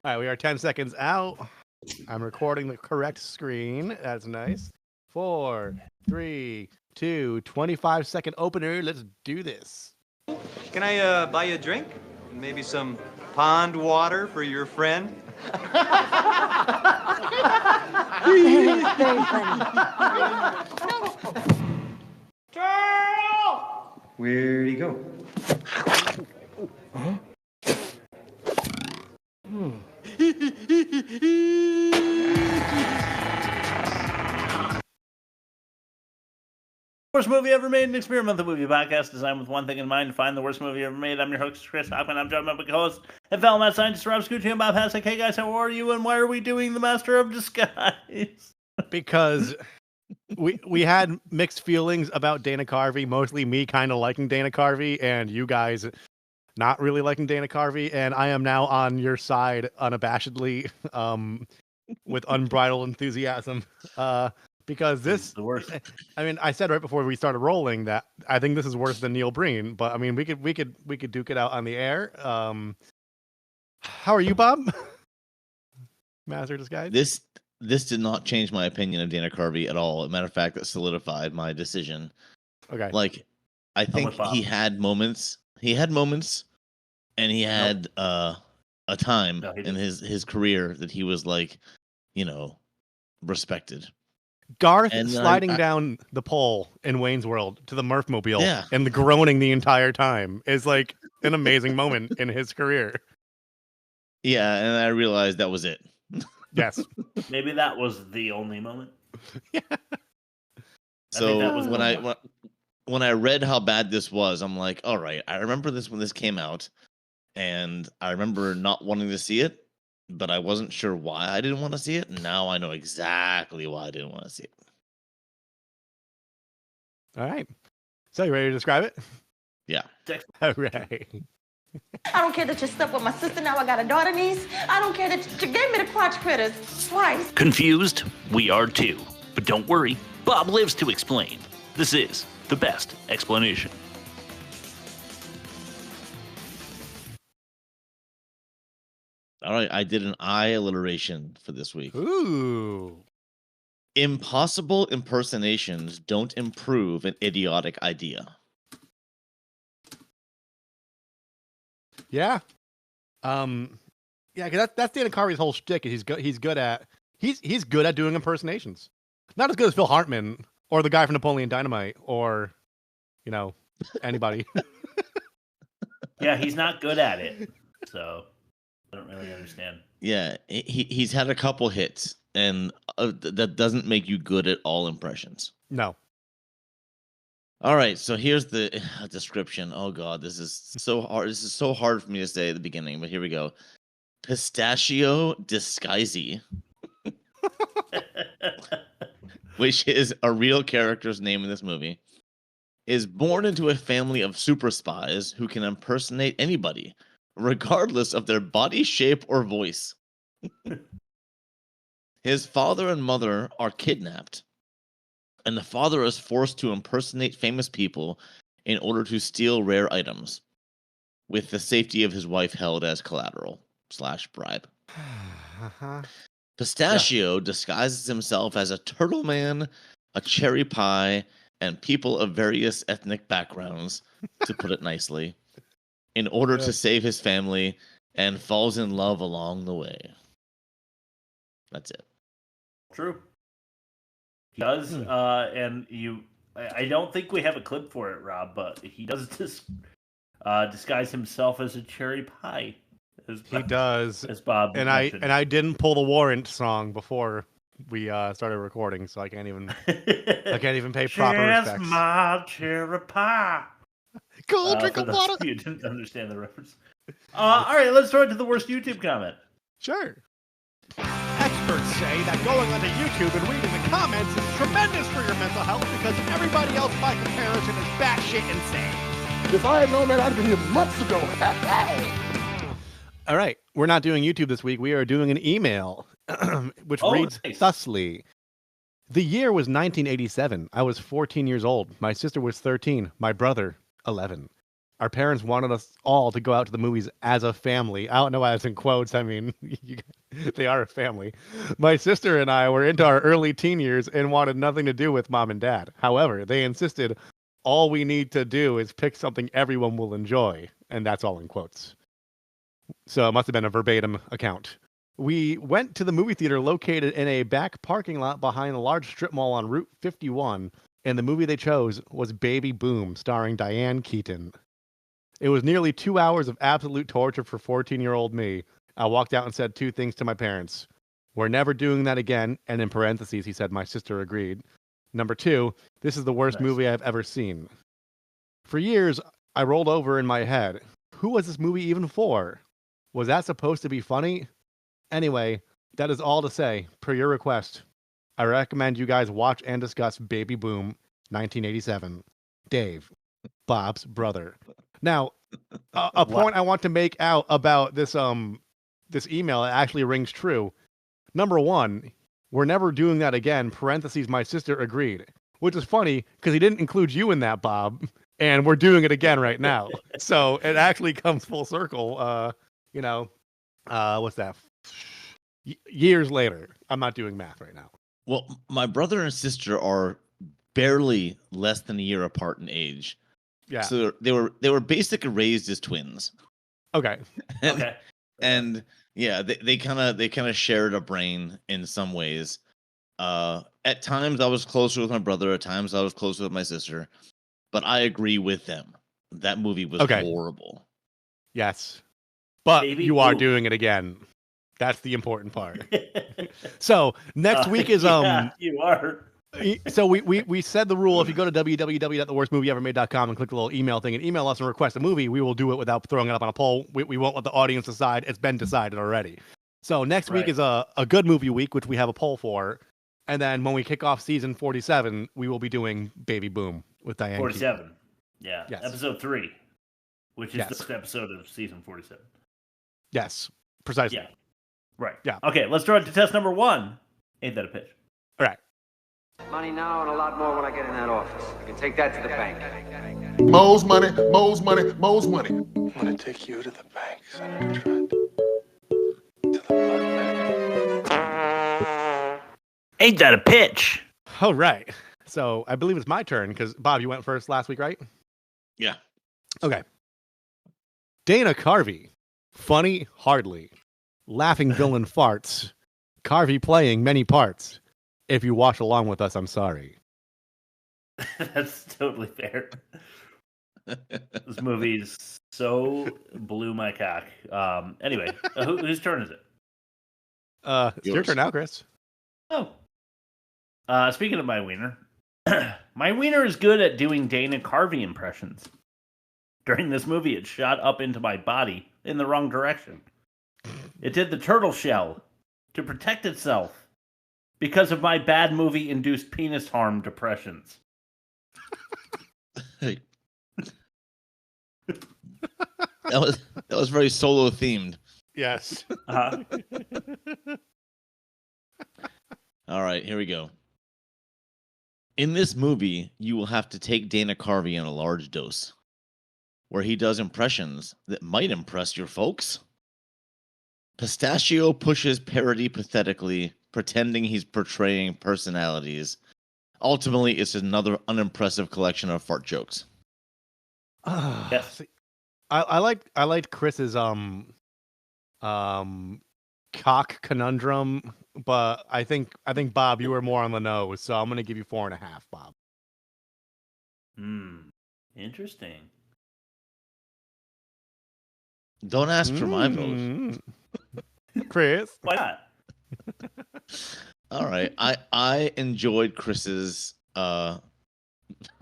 All right, we are 10 seconds out. I'm recording the correct screen. That's nice. 4, 3, 2, 25-second opener. Let's do this. Can I buy you a drink? Maybe some pond water for your friend? Very funny. Where'd he go? Huh? Worst movie ever made, an experimental movie podcast designed with one thing in mind: to find the worst movie ever made. I'm your host, Chris Hockman. I'm joined by my co-host and fellow mad scientist Rob Scucci and Bob Hasek. Hey guys, how are you? And why are we doing the Master of Disguise? Because we had mixed feelings about Dana Carvey. Mostly me kind of liking Dana Carvey, and you guys not really liking Dana Carvey. And I am now on your side unabashedly, with unbridled enthusiasm. Because this, the worst. I mean, I said right before we started rolling that I think this is worse than Neil Breen, but I mean, we could duke it out on the air. How are you, Bob? Master of Disguise. This did not change my opinion of Dana Carvey at all. As a matter of fact, it solidified my decision. Okay. Like, I think he had moments. He had moments, and he had a time in his career that he was like, respected. Garth sliding down the pole in Wayne's World to the Murphmobile and the groaning the entire time is like an amazing moment in his career. Yeah, and I realized that was it. Yes. Maybe that was the only moment. Yeah. So when I read how bad this was, I'm like, all right, I remember this when this came out, and I remember not wanting to see it. But I wasn't sure why I didn't want to see it. And now I know exactly why I didn't want to see it. All right. So you ready to describe it? Yeah. All right. I don't care that you slept with my sister. Now I got a daughter niece. I don't care that you gave me the crotch critters twice. Confused? We are too. But don't worry. Bob lives to explain. This is the best explanation. All right, I did an I alliteration for this week. Ooh. Impossible impersonations don't improve an idiotic idea. Yeah. Yeah, because that's Dana Carvey's whole shtick. He's good at doing impersonations. Not as good as Phil Hartman or the guy from Napoleon Dynamite or, anybody. Yeah, he's not good at it. So I don't really understand. Yeah, he's had a couple hits, and that doesn't make you good at all impressions. No. All right, so here's the description. Oh God, this is so hard. This is so hard for me to say at the beginning, but here we go. Pistachio Disguisey, which is a real character's name in this movie, is born into a family of super spies who can impersonate anybody, regardless of their body shape or voice. His father and mother are kidnapped, and the father is forced to impersonate famous people in order to steal rare items, with the safety of his wife held as collateral/bribe. Pistachio disguises himself as a turtle man, a cherry pie, and people of various ethnic backgrounds, to put it nicely, in order to save his family, and falls in love along the way. That's it. True. He does, and I don't think we have a clip for it, Rob, but he does disguise himself as a cherry pie. He does. As Bob mentioned. I didn't pull the warrant song before we started recording, so I can't even pay proper respects. My cherry pie. Cool, drink of water. You didn't understand the reference. All right, let's throw it to the worst YouTube comment. Sure. Experts say that going onto YouTube and reading the comments is tremendous for your mental health because everybody else by comparison is batshit insane. If I had known that, I'd have been here months ago. All right, we're not doing YouTube this week. We are doing an email, which reads thusly. The year was 1987. I was 14 years old. My sister was 13. My brother, 11. Our parents wanted us all to go out to the movies as a family. I don't know why that's in quotes. I mean, they are a family. My sister and I were into our early teen years and wanted nothing to do with mom and dad. However, they insisted all we need to do is pick something everyone will enjoy. And that's all in quotes. So it must have been a verbatim account. We went to the movie theater located in a back parking lot behind a large strip mall on Route 51. And the movie they chose was Baby Boom, starring Diane Keaton. It was nearly 2 hours of absolute torture for 14-year-old me. I walked out and said two things to my parents. We're never doing that again. And in parentheses, he said, my sister agreed. Number 2, this is the worst movie I've ever seen. For years, I rolled over in my head. Who was this movie even for? Was that supposed to be funny? Anyway, that is all to say, per your request. I recommend you guys watch and discuss Baby Boom, 1987. Dave, Bob's brother. Now, a point I want to make out about this this email actually rings true. Number 1, we're never doing that again. Parentheses, my sister agreed, which is funny because he didn't include you in that, Bob, and we're doing it again right now. So it actually comes full circle. What's that? Years later. I'm not doing math right now. Well, my brother and sister are barely less than a year apart in age. Yeah. So they were basically raised as twins. Okay. Okay. And yeah, they kind of shared a brain in some ways. At times I was closer with my brother. At times I was closer with my sister. But I agree with them. That movie was horrible. Yes. But Baby you are Boom. doing it again. That's the important part. So next week is Yeah, you are. So we said the rule: if you go to www.theworstmovieevermade.com and click the little email thing and email us and request a movie, we will do it without throwing it up on a poll. We won't let the audience decide. It's been decided already. So next week is a good movie week, which we have a poll for. And then when we kick off season 47, we will be doing Baby Boom with Diane. 47. Keaton. Yeah. Yes. Episode 3, which is the first episode of season 47. Yes, precisely. Yeah. Right. Yeah. Okay, let's throw it to test number 1. Ain't that a pitch? All right. Money now and a lot more when I get in that office. I can take that to the bank. Mo's money, Mo's money, Mo's money. I'm gonna take you to the bank, Senator Trent. To the blood bank. Ain't that a pitch? All right. So I believe it's my turn because Bob, you went first last week, right? Yeah. Okay. Dana Carvey. Funny, hardly. Laughing villain farts. Carvey playing many parts. If you watch along with us, I'm sorry. That's totally fair. This movie so blew my cock. Anyway, whose turn is it? It's your turn now, Chris. Oh. Speaking of my wiener, my wiener is good at doing Dana Carvey impressions. During this movie, it shot up into my body in the wrong direction. It did the turtle shell to protect itself because of my bad movie-induced penis harm depressions. That was very solo themed. Yes. Uh-huh. All right, here we go. In this movie, you will have to take Dana Carvey in a large dose, where he does impressions that might impress your folks. Pistachio pushes parody pathetically, pretending he's portraying personalities. Ultimately, it's another unimpressive collection of fart jokes. Yes. I liked Chris's cock conundrum, but I think Bob, you were more on the nose, so I'm gonna give you 4.5, Bob. Interesting. Don't ask for my vote. Chris. Why not? All right. I enjoyed Chris's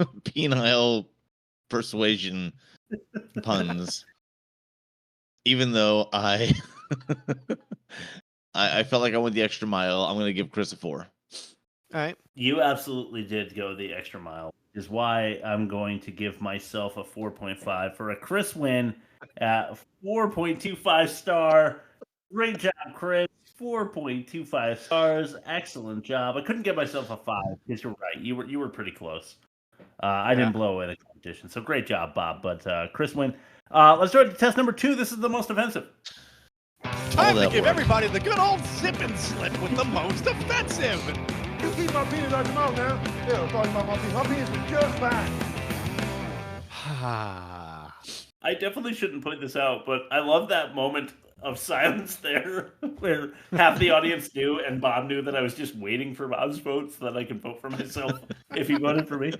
penile persuasion puns. Even though I felt like I went the extra mile, I'm gonna give Chris a 4. All right. You absolutely did go the extra mile, is why I'm going to give myself a 4.5 for a Chris win at 4.25 star. Great job, Chris. 4.25 stars. Excellent job. I couldn't get myself a 5 because you're right. You were pretty close. I didn't blow away the competition, so great job, Bob. But Chris win. Let's start test number 2. This is the most offensive. Time to give everybody the good old zip and slip with the most offensive. You keep my penis out your mouth now. Yeah, I'm talking about my penis. My penis is just fine. I definitely shouldn't point this out, but I love that moment of silence there where half the audience knew and Bob knew that I was just waiting for Bob's vote so that I could vote for myself if he voted for me.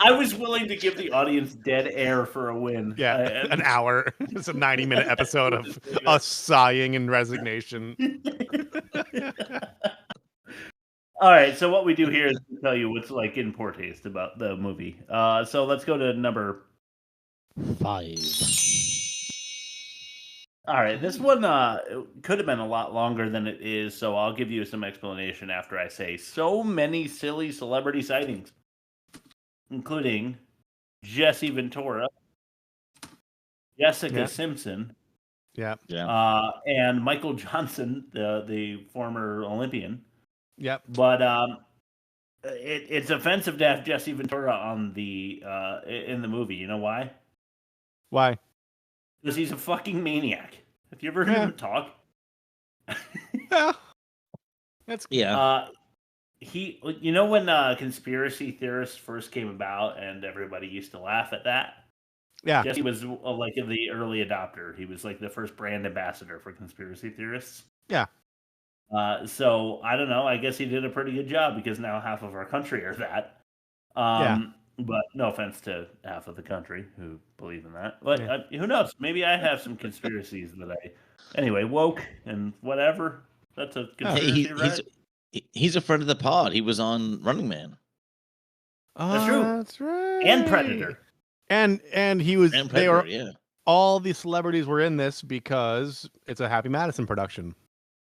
I was willing to give the audience dead air for a win. Yeah, an hour. It's a 90-minute episode of us sighing in resignation. All right, so what we do here is tell you what's like in poor taste about the movie. So let's go to number 5. All right, this one could have been a lot longer than it is, so I'll give you some explanation after I say so many silly celebrity sightings, including Jesse Ventura, Jessica Simpson, and Michael Johnson, the former Olympian. Yep. But it's offensive to have Jesse Ventura on the in the movie. You know why? Why? Because he's a fucking maniac. Have you ever heard him talk? Yeah. That's you know when conspiracy theorists first came about and everybody used to laugh at that? Yeah. Jesse was like the early adopter. He was like the first brand ambassador for conspiracy theorists. Yeah. So I don't know. I guess he did a pretty good job because now half of our country are that. But no offense to half of the country who believe in that. But who knows? Maybe I have some conspiracies that anyway, woke and whatever. That's a conspiracy, right? He's a friend of the pod. He was on Running Man. That's true. That's right. And Predator. And he was. And Predator, all the celebrities were in this because it's a Happy Madison production,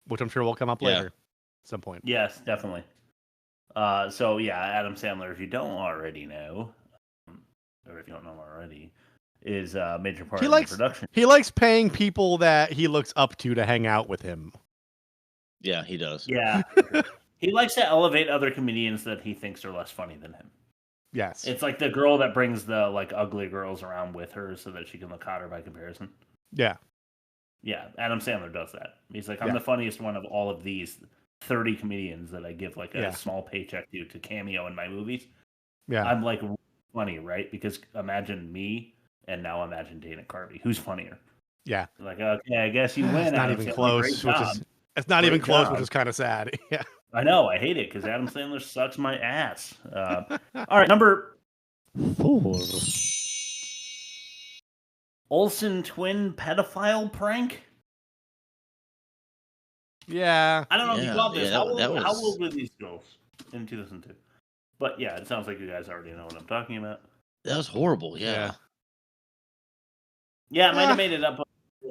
which I'm sure will come up later at some point. Yes, definitely. So yeah, Adam Sandler, if you don't already know, or if you don't know already, is a major part of the production. He likes paying people that he looks up to hang out with him. Yeah, he does. Yeah. He likes to elevate other comedians that he thinks are less funny than him. Yes. It's like the girl that brings the like ugly girls around with her so that she can look hotter by comparison. Yeah. Yeah, Adam Sandler does that. He's like, I'm the funniest one of all of these 30 comedians that I give like a small paycheck to cameo in my movies. Yeah. I'm like funny, right? Because imagine me and now imagine Dana Carvey. Who's funnier? Yeah. Like, okay, I guess you win. It's not even close. It's not even close, which is kind of sad. Yeah. I know. I hate it because Adam Sandler sucks my ass. All right, number 4. Olson Twin Pedophile prank. Yeah. I don't know if you called this. Yeah, how old were these girls in 2002? But yeah, it sounds like you guys already know what I'm talking about. That was horrible. Yeah. Yeah, I might have made it up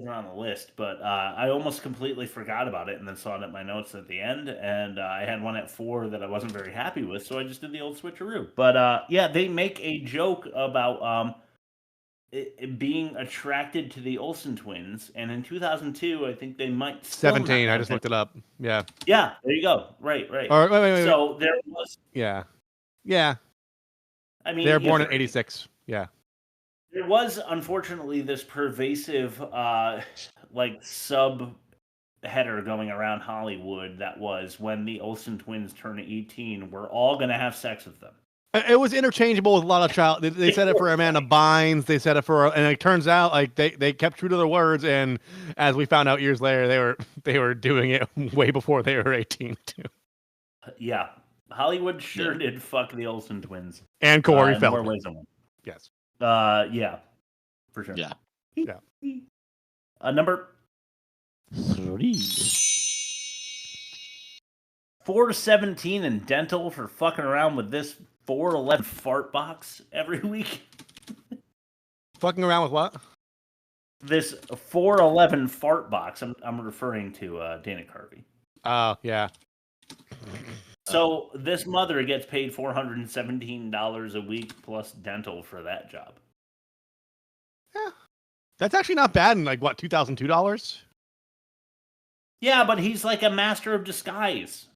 on the list, but I almost completely forgot about it and then saw it at my notes at the end, and I had one at 4 that I wasn't very happy with, so I just did the old switcheroo. But yeah, they make a joke about it being attracted to the Olsen twins, and in 2002, I think they might 17. I just looked it up. Yeah. Yeah, there you go. Right. Or, wait. So there was. Yeah. I mean, they're born in 86. Yeah. There was, unfortunately, this pervasive, like, sub-header going around Hollywood that was when the Olsen twins turn 18, we're all going to have sex with them. It was interchangeable with a lot of child. They said it for Amanda Bynes. They said it for, and it turns out like they kept true to their words. And as we found out years later, they were doing it way before they were 18 too. Yeah, Hollywood sure did fuck the Olsen twins and Corey Feldman. More ways than one. Yes. Yeah, for sure. Yeah. Number 3. 417 in dental for fucking around with this 411 fart box every week. Fucking around with what? This 411 fart box. I'm referring to Dana Carvey. Oh, yeah. So this mother gets paid $417 a week plus dental for that job. Yeah. That's actually not bad in like what, $2,002? Yeah, but he's like a master of disguise.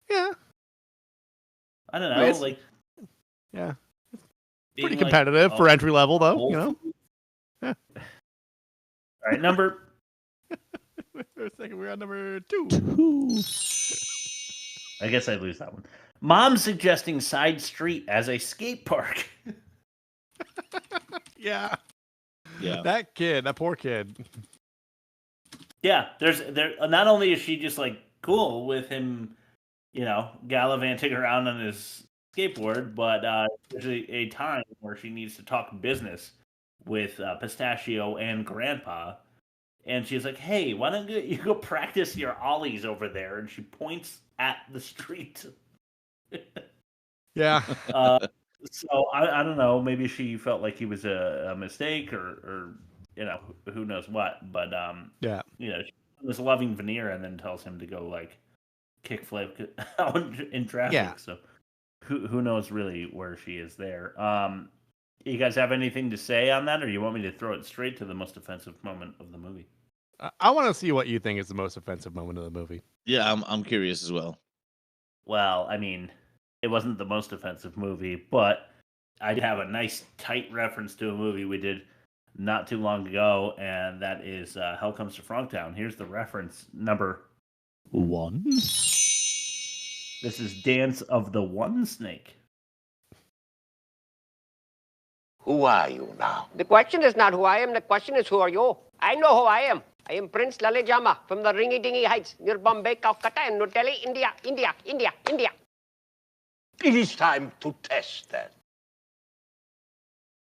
Yeah. I don't know, yeah, pretty competitive for entry level, though. You know. Yeah. All right, number. For a second, we're on number 2. I guess I lose that one. Mom suggesting side street as a skate park. Yeah. That poor kid. Yeah, there. Not only is she just like cool with him, gallivanting around on his skateboard, but there's a time where she needs to talk business with Pistachio and Grandpa, and she's like, "Hey, why don't you go practice your ollies over there?" And she points at the street. Yeah. So I don't know. Maybe she felt like he was a mistake, or who knows what. But she was loving veneer, and then tells him to go like kickflip out in traffic. Yeah. So who knows really where she is there. You guys have anything to say on that, or you want me to throw it straight to the most offensive moment of the movie? I want to see what you think is the most offensive moment of the movie. Yeah, I'm curious as well. Well, I mean, it wasn't the most offensive movie, but I have a nice tight reference to a movie we did not too long ago, and that is Hell Comes to Frogtown. Here's the reference, number 1. This is Dance of the One Snake. Who are you now? The question is not who I am, the question is who are you? I know who I am. I am Prince Lalejama from the Ringy-Dingy Heights near Bombay, Calcutta, and New Delhi, India. It is time to test that.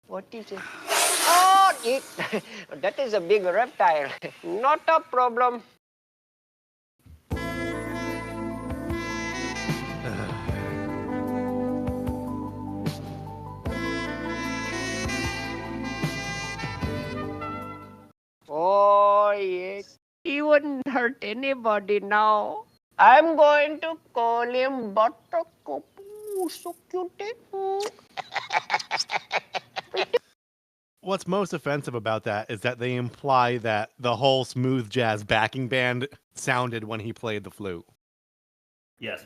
What is it? Oh, that is a big reptile. Not a problem. Oh, yes. He wouldn't hurt anybody now. I'm going to call him Buttercup. So cute. What's most offensive about that is that they imply that the whole smooth jazz backing band sounded when he played the flute. Yes.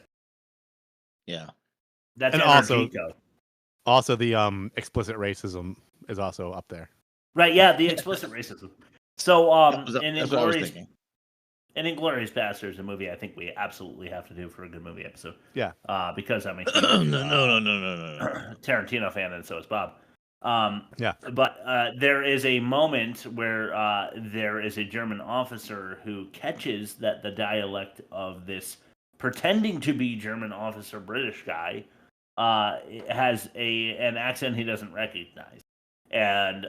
Yeah. That's and also the explicit racism is also up there. Right, yeah, the explicit racism. So Inglourious Basterds, a movie I think we absolutely have to do for a good movie episode. Yeah. Because I'm a No. Tarantino fan, and so is Bob. Yeah. But there is a moment where there is a German officer who catches that the dialect of this pretending to be German officer, British guy, has an accent he doesn't recognize. And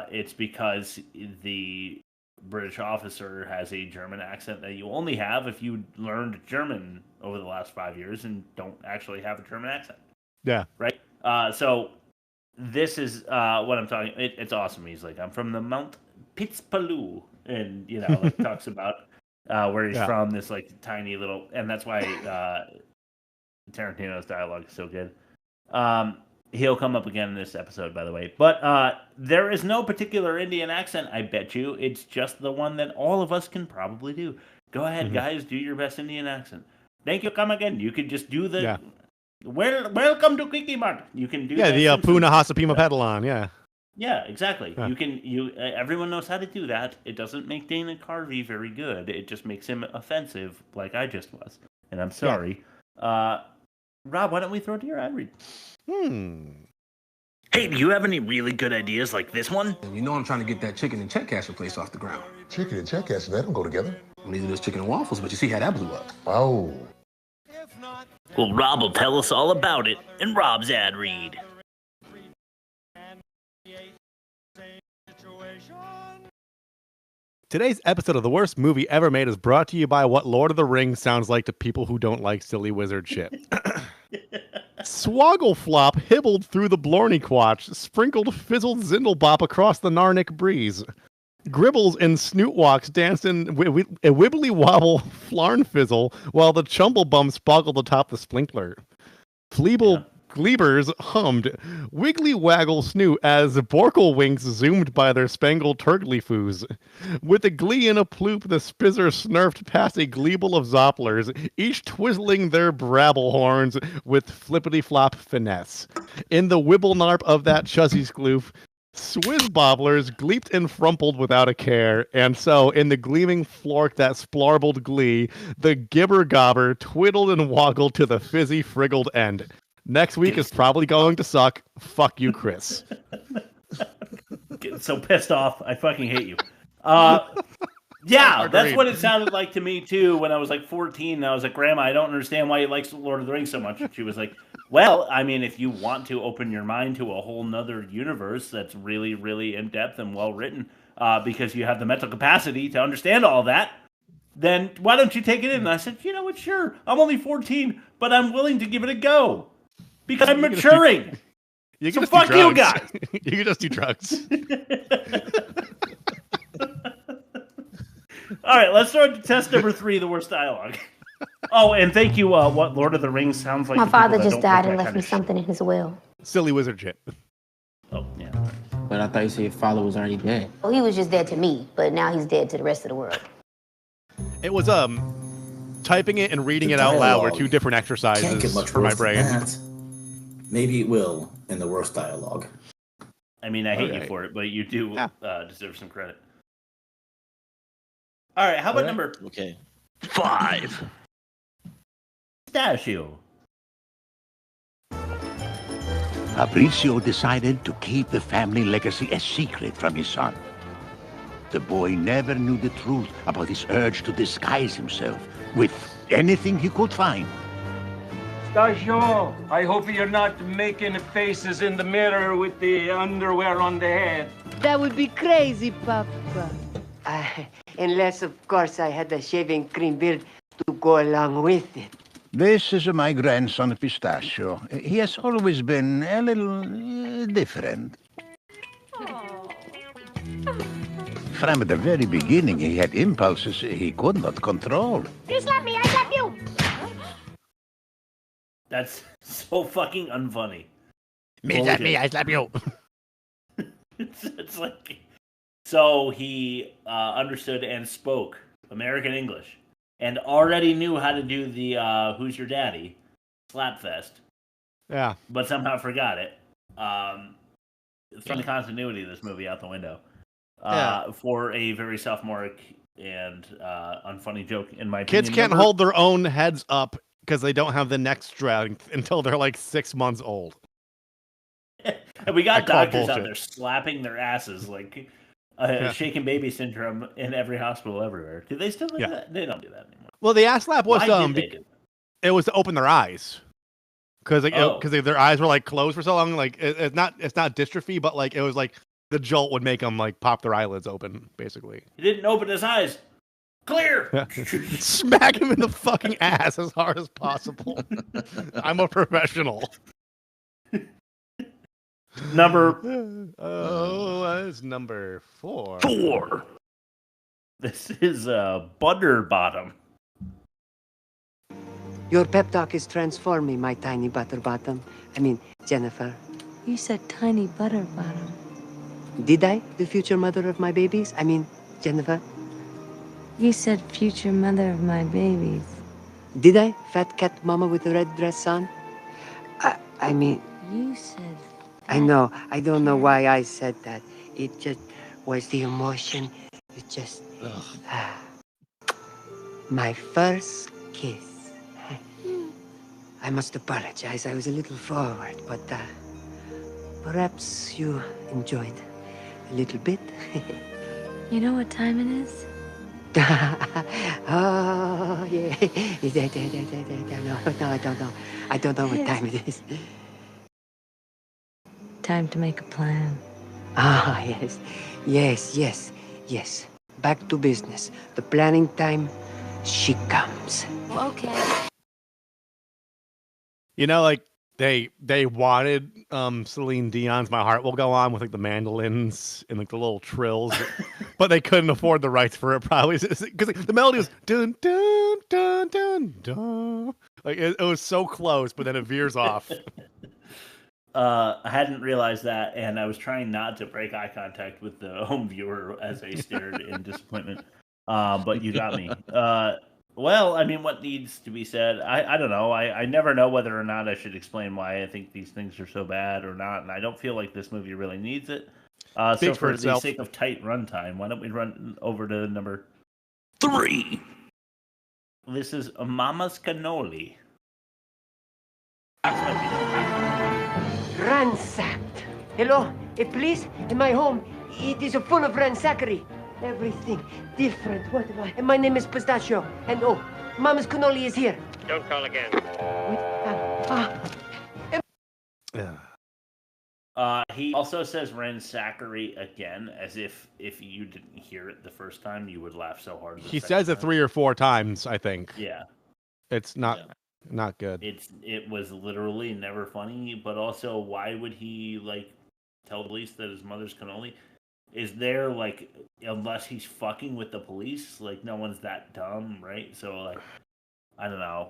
it's because the British officer has a German accent that you only have if you learned German over the last 5 years and don't actually have a German accent. Yeah. Right? So this is what I'm talking. It's awesome. He's like, I'm from the Mount Pitzpaloo, and talks about where he's from. This like tiny little, and that's why Tarantino's dialogue is so good. He'll come up again in this episode, by the way. But there is no particular Indian accent, I bet you. It's just the one that all of us can probably do. Go ahead, guys. Do your best Indian accent. Thank you. Come again. You could just do the... Yeah. Welcome to Quickie Mart. You can do the Puna Hasapima Pedalon, yeah. Yeah, exactly. Huh. Everyone knows how to do that. It doesn't make Dana Carvey very good. It just makes him offensive, like I just was. And I'm sorry. Yeah. Rob, why don't we throw it to your ad read? Hey, do you have any really good ideas like this one? You know I'm trying to get that chicken and check casher place off the ground. Chicken and check casher, that don't go together. Neither does chicken and waffles, but you see how that blew up. Oh. Well, Rob will tell us all about it in Rob's ad read. Today's episode of The Worst Movie Ever Made is brought to you by what Lord of the Rings sounds like to people who don't like silly wizard shit. Swoggleflop hibbled through the Blornyquatch, sprinkled fizzled Zindelbop across the Narnic breeze. Gribbles and Snootwalks danced in a wibbly wobble flarn fizzle while the Chumblebums boggled atop the sprinkler. Fleeble Gleebers hummed, wiggly waggle snoot as Borkle winks zoomed by their spangled turgly-foos. With a glee and a ploop, the spizzer snurfed past a gleeble of zopplers, each twizzling their brabble horns with flippity-flop finesse. In the wibble-narp of that chuzzy skloof, Swizzbobblers gleeped and frumpled without a care, and so, in the gleaming flork that splarbled glee, the gibber-gobber twiddled and woggled to the fizzy friggled end. Next week is probably going to suck. Fuck you, Chris. Getting so pissed off. I fucking hate you. Yeah, that's what it sounded like to me, too, when I was like 14. And I was like, Grandma, I don't understand why you like Lord of the Rings so much. And she was like, well, I mean, if you want to open your mind to a whole nother universe that's really, really in-depth and well-written, because you have the mental capacity to understand all that, then why don't you take it in? And I said, you know what, sure. I'm only 14, but I'm willing to give it a go. Because I'm maturing. So fuck you guys. You can just do drugs. All right, let's start to test number 3, the worst dialogue. Oh, and thank you, what Lord of the Rings sounds like. My father just died and left me something in his will. Silly wizard shit. Oh, yeah. But I thought you said your father was already dead. Well, he was just dead to me, but now he's dead to the rest of the world. It was, typing it and reading it out loud were two different exercises Can't get much for my worse brain. than that. Maybe it will in the worst dialogue. I mean, I hate you for it, but you do deserve some credit. All right, how about number 5? Pistachio. Fabrizio decided to keep the family legacy a secret from his son. The boy never knew the truth about his urge to disguise himself with anything he could find. Pistachio, I hope you're not making faces in the mirror with the underwear on the head. That would be crazy, Papa. Unless, of course, I had a shaving cream beard to go along with it. This is my grandson, Pistachio. He has always been a little different. From the very beginning, he had impulses he could not control. You slap me, I slap you. That's so fucking unfunny. Me slap me, I slap you. It's like... So he understood and spoke American English and already knew how to do the Who's Your Daddy slapfest. Yeah. But somehow forgot it. Thrown the continuity of this movie out the window for a very sophomoric and unfunny joke, in my opinion. Kids can't hold their own heads up because they don't have the neck strength until they're like 6 months old. And we got doctors out there slapping their asses like... shaken baby syndrome in every hospital everywhere. Do they still do that? They don't do that anymore. Well, the ass slap was it was to open their eyes because their eyes were like closed for so long. Like it's not dystrophy, but like it was like the jolt would make them like pop their eyelids open. Basically, he didn't open his eyes. Clear. Smack him in the fucking ass as hard as possible. I'm a professional. It's number 4. 4. This is Butter Bottom. Your pep talk is transforming, my tiny butter bottom. I mean, Jennifer. You said tiny butter bottom. Did I? The future mother of my babies? I mean, Jennifer. You said future mother of my babies. Did I? Fat cat mama with the red dress on? I mean... You said... I know. I don't know why I said that. It just was the emotion. It just... my first kiss. I must apologize. I was a little forward, but perhaps you enjoyed a little bit. You know what time it is? Oh, yeah. No, I don't know. I don't know what time it is. Time to make a plan. Ah, yes. Back to business. The planning time, she comes. Okay. You know, like they wanted Celine Dion's "My Heart Will Go On" with like the mandolins and like the little trills, but they couldn't afford the rights for it probably because like, the melody was dun dun dun dun dun. Like it was so close, but then it veers off. I hadn't realized that, and I was trying not to break eye contact with the home viewer as I stared in disappointment. But you got me. Well, I mean, what needs to be said? I don't know. I never know whether or not I should explain why I think these things are so bad or not, and I don't feel like this movie really needs it. So for the sake of tight runtime, why don't we run over to number 3? This is Mama's Cannoli. Ransacked. Hello, please, in my home, it is full of ransackery. Everything different. What am I? And my name is Pistachio. And oh, Mama's cannoli is here. Don't call again. He also says ransackery again, as if you didn't hear it the first time, you would laugh so hard. He says it 3 or 4 times, I think. Yeah. It's not good. It was literally never funny, but also why would he tell the police that his mother's cannoli? Is there unless he's fucking with the police, no one's that dumb, right? So I don't know.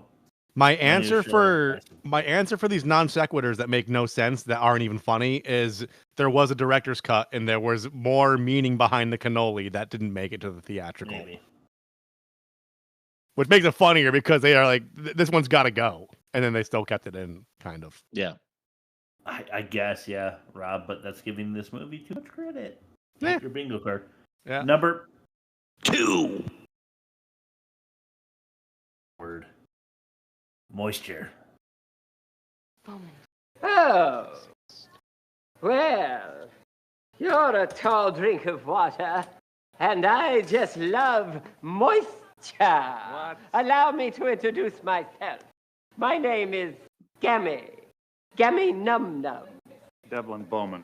My answer for these non sequiturs that make no sense, that aren't even funny, is there was a director's cut and there was more meaning behind the cannoli that didn't make it to the theatrical. Maybe. Which makes it funnier because they are this one's got to go, and then they still kept it in, kind of. Yeah. I guess, yeah, Rob, but that's giving this movie too much credit. Yeah. Your bingo card. Yeah. Number 2. Word. Moisture. Oh. Well, you're a tall drink of water, and I just love moisture. What? Allow me to introduce myself. My name is Gammy. Gammy Num Num. Devlin Bowman.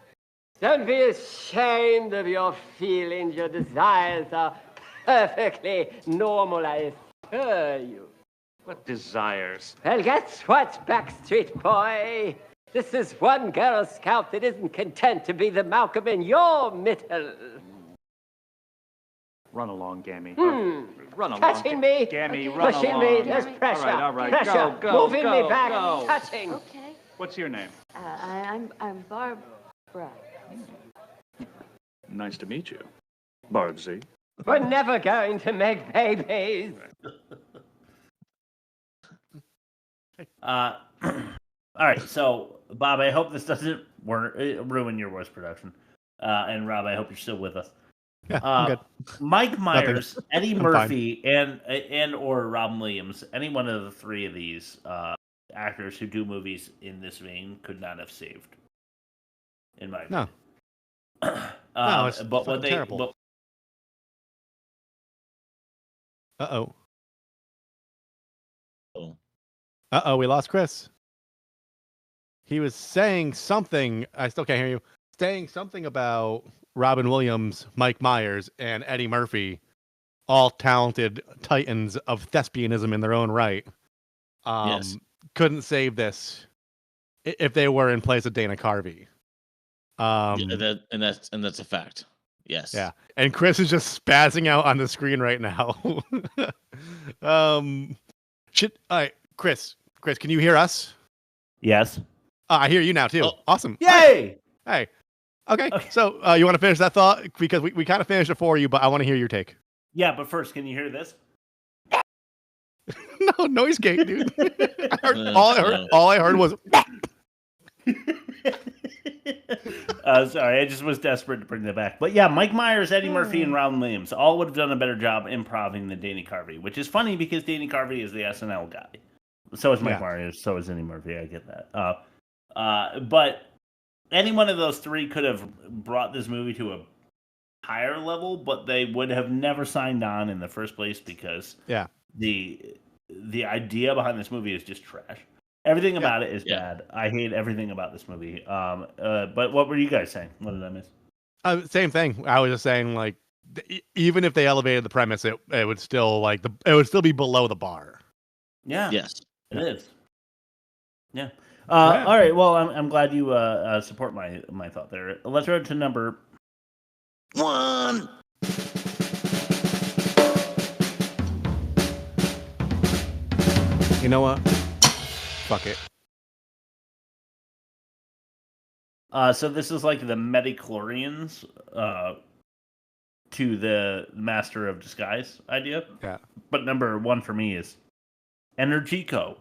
Don't be ashamed of your feelings. Your desires are perfectly normal, I assure you. What desires? Well, guess what, Backstreet Boy? This is one Girl Scout that isn't content to be the Malcolm in your middle. Run along, Gammy. Run along. Touching me. Gammy, run pushing along. me. There's pressure. All right. Pressure. Go, Moving go, me back. go. Touching. Okay. What's your name? I'm Barbara. Nice to meet you. Barbsy. We're never going to make babies. All right, so Bob, I hope this doesn't ruin your worst production. And Rob, I hope you're still with us. Yeah, I'm good. Mike Myers, Eddie I'm Murphy, and or Robin Williams, any one of the 3 of these actors who do movies in this vein could not have saved. In my opinion. No, it's but what they terrible. Uh-oh, we lost Chris. He was saying something. I still can't hear you. Saying something about Robin Williams, Mike Myers, and Eddie Murphy, all talented titans of thespianism in their own right. Yes. Couldn't save this if they were in place of Dana Carvey. And that's a fact. Yes. Yeah. And Chris is just spazzing out on the screen right now. All right, Chris, can you hear us? Yes. I hear you now too. Oh. Awesome. Yay! Hey. Okay. So you want to finish that thought? Because we kind of finished it for you, but I want to hear your take. Yeah, but first, can you hear this? No, noise gate, dude. All I heard was sorry, I just was desperate to bring that back. But yeah, Mike Myers, Eddie Murphy, and Robin Williams all would have done a better job improving than Dana Carvey, which is funny because Dana Carvey is the SNL guy. So is Mike Myers, so is Eddie Murphy, I get that. But any one of those 3 could have brought this movie to a higher level, but they would have never signed on in the first place because the idea behind this movie is just trash. Everything about it is bad. I hate everything about this movie. But what were you guys saying? What did I miss? Same thing. I was just saying, even if they elevated the premise, it would still be below the bar. Yeah. Yes. It is. Yeah. All right. Well, I'm glad you support my thought there. Let's go to number 1. You know what? Fuck it. So this is like the Metachlorians to the Master of Disguise idea. Yeah. But number one for me is Energico.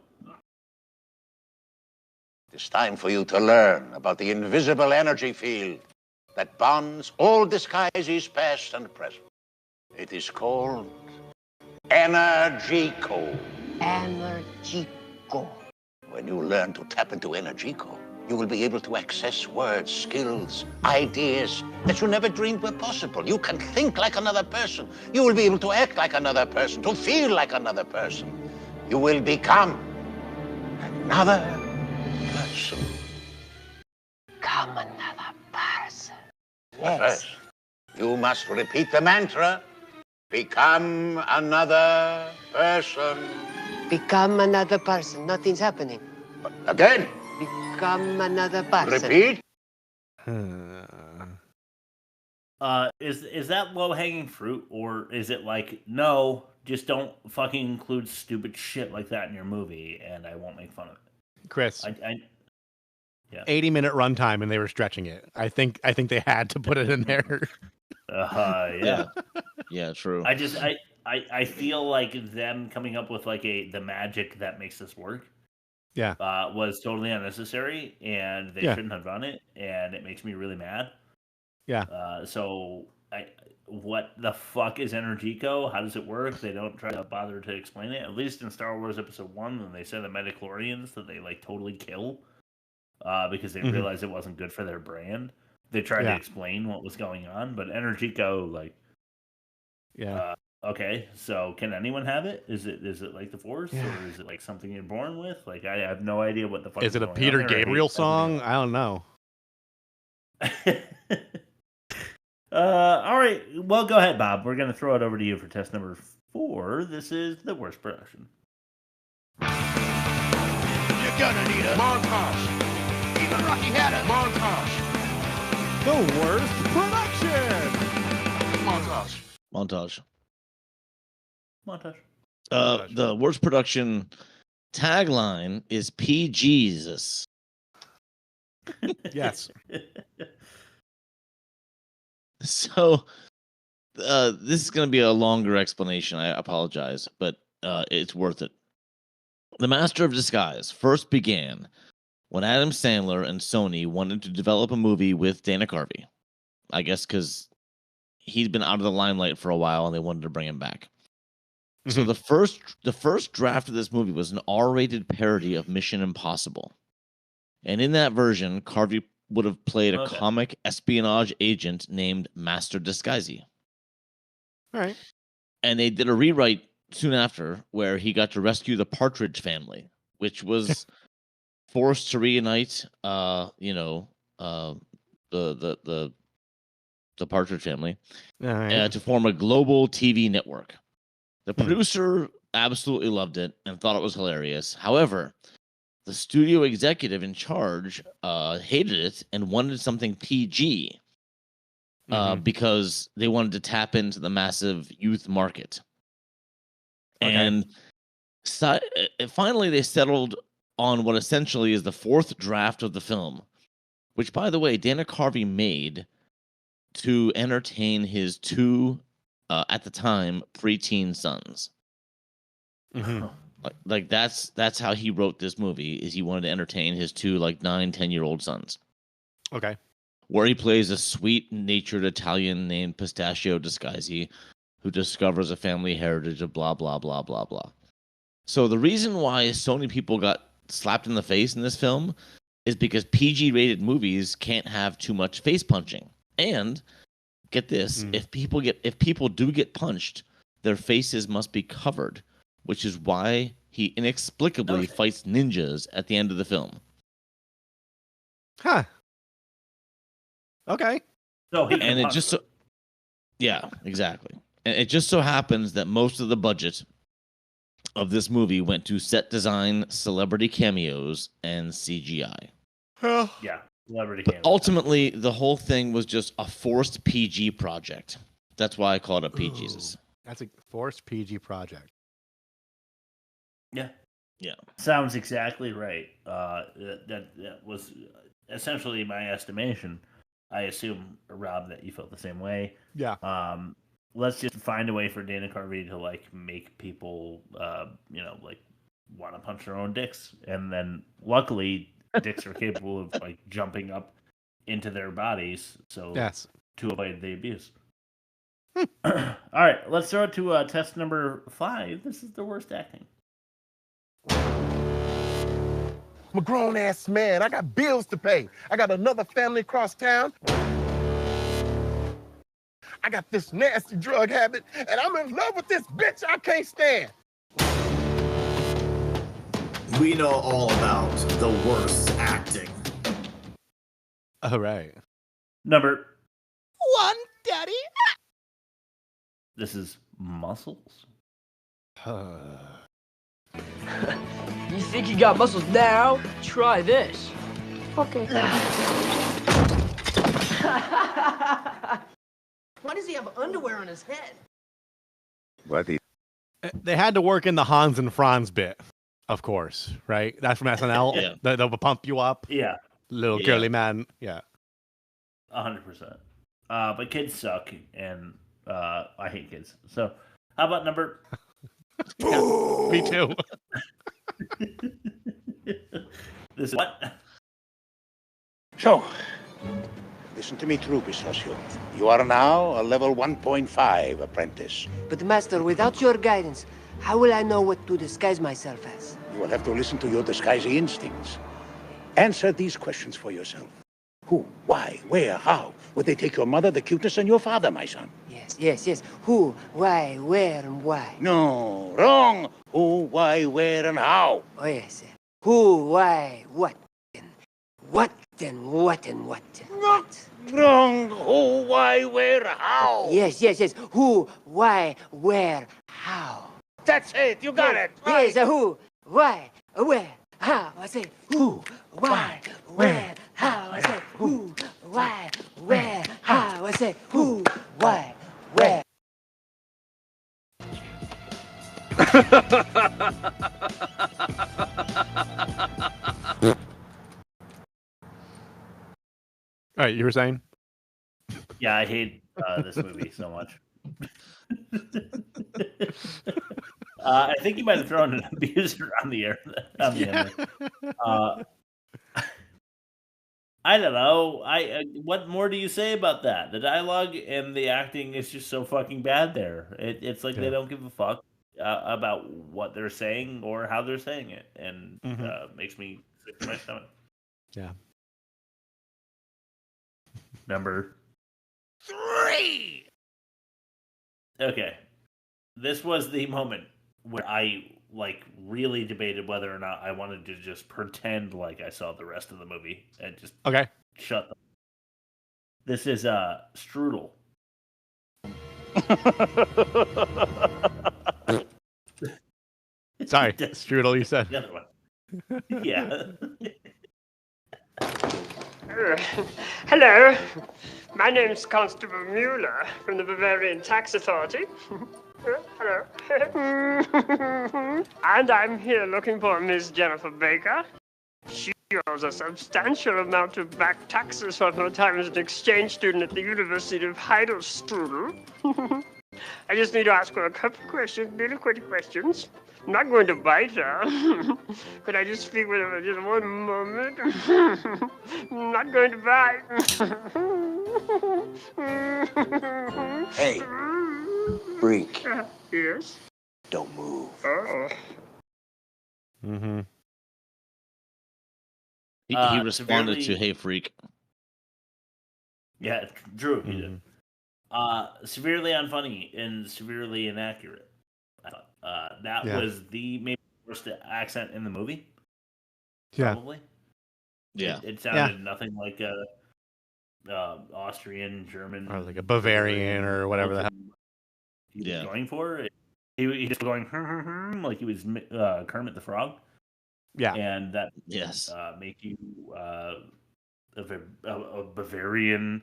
It's time for you to learn about the invisible energy field that bonds all disguises past and present. It is called Energico. Energico. When you learn to tap into Energico, you will be able to access words, skills, ideas that you never dreamed were possible. You can think like another person. You will be able to act like another person, to feel like another person. You will become another person. Come another person. Yes. You must repeat the mantra. Become another person. Become another person. Nothing's happening. Again. Become another person. Repeat. Is that low hanging fruit, or is it like, no, just don't fucking include stupid shit like that in your movie, and I won't make fun of it? Chris, yeah, 80-minute runtime, and they were stretching it. I think they had to put it in there. Yeah. Yeah, true. I feel like them coming up with like the magic that makes this work. Yeah. Was totally unnecessary, and they shouldn't have done it, and it makes me really mad. Yeah. So what the fuck is Energico? How does it work? They don't try to bother to explain it. At least in Star Wars Episode 1, when they said the Metachlorians that they like totally kill because they realized it wasn't good for their brand. They tried to explain what was going on, but Energico, like, okay, so can anyone have it? Is it like the Force, or is it like something you're born with? Like, I have no idea what the fuck Is it a going Peter on there. Gabriel song? I don't know. All right, well, go ahead, Bob. We're going to throw it over to you for test number 4. This is the worst production. You're gonna need a montage. Even Rocky had a montage. The worst production. Montage. Montage. The worst production tagline is PGesus. Yes. So this is going to be a longer explanation. I apologize, but it's worth it. The Master of Disguise first began when Adam Sandler and Sony wanted to develop a movie with Dana Carvey. I guess because he'd been out of the limelight for a while and they wanted to bring him back. So the first draft of this movie was an R-rated parody of Mission Impossible. And in that version, Carvey would have played a comic espionage agent named Master Disguisey. All right. And they did a rewrite soon after where he got to rescue the Partridge family, which was forced to reunite the Partridge family to form a global TV network. The producer absolutely loved it and thought it was hilarious. However, the studio executive in charge hated it and wanted something PG because they wanted to tap into the massive youth market. Okay. And finally, they settled on what essentially is the fourth draft of the film, which, by the way, Dana Carvey made to entertain his two, at the time, preteen sons. Like that's how he wrote this movie, is he wanted to entertain his two 9-10-year-old sons. Okay. Where he plays a sweet-natured Italian named Pistachio Disguisey who discovers a family heritage of blah, blah, blah, blah, blah. So the reason why so many people got slapped in the face in this film is because PG-rated movies can't have too much face punching. And get this, if people do get punched, their faces must be covered, which is why he inexplicably fights ninjas at the end of the film. Huh. Okay. And it just exactly. And it just so happens that most of the budget of this movie went to set design, celebrity cameos, and CGI. Yeah, celebrity cameos. Ultimately, the whole thing was just a forced PG project. That's why I call it a PGesus. That's a forced PG project. Yeah. Yeah. Sounds exactly right. That was essentially my estimation. I assume, Rob, that you felt the same way. Yeah. Let's just find a way for Dana Carvey to like make people, like want to punch their own dicks, and then luckily dicks are capable of like jumping up into their bodies, so to avoid the abuse. All right, let's throw it to test number 5. This is the worst acting. I'm a grown-ass man. I got bills to pay. I got another family across town. I got this nasty drug habit, and I'm in love with this bitch I can't stand. We know all about the worst acting. All right. Number 1, Daddy. This is Muscles. You think you got muscles now? Try this. Okay. Why does he have underwear on his head? They had to work in the Hans and Franz bit, of course, right? That's from SNL. Yeah. They'll pump you up. Yeah. Little girly man. Yeah. 100%. But kids suck, and I hate kids. So, how about number? Yeah, me too. This is what? So, listen to me true, Pistachio. You are now a level 1.5 apprentice. But Master, without your guidance, how will I know what to disguise myself as? You will have to listen to your disguising instincts. Answer these questions for yourself. Who, why, where, how? Would they take your mother, the cuteness, and your father, my son? Yes. Who, why, where, and why? No, wrong. Who, why, where, and how? Oh, yes. Who, why, what, and what, and what, and what, and what? Wrong. Who, why, where, how? Yes. Who, why, where, how? That's it. You got it. Yes, who, why, where, how? I say who, why, where, how? I say who, why, where, how? I say who, why, where. All right, you were saying? Yeah, I hate this movie so much. I think you might have thrown an abuser on the air. I don't know. What more do you say about that? The dialogue and the acting is just so fucking bad there. It's like they don't give a fuck about what they're saying or how they're saying it, and makes me sick to my stomach. Yeah. Number 3. Okay. This was the moment where I really debated whether or not I wanted to just pretend like I saw the rest of the movie and just shut them. This is Strudel. Sorry, Strudel, you said. The other one. Yeah. Hello, my name's Constable Mueller from the Bavarian Tax Authority. Hello. And I'm here looking for Miss Jennifer Baker. She owes a substantial amount of back taxes for her time as an exchange student at the University of Heidelstrudel. I just need to ask her a couple of questions, really quick questions. I'm not going to bite her. Could I just speak with her for just one moment? I'm not going to bite. Hey, freak. Yes? Don't move. Oh. Mm-hmm. He responded to "Hey, freak." Yeah, Drew, he did. Severely unfunny and severely inaccurate. I thought that was the maybe worst accent in the movie. Yeah. Probably. Yeah. It sounded nothing like a Austrian, German, or like a Bavarian or whatever the hell he was going for. He just going like he was Kermit the Frog. Yeah. And that make you a Bavarian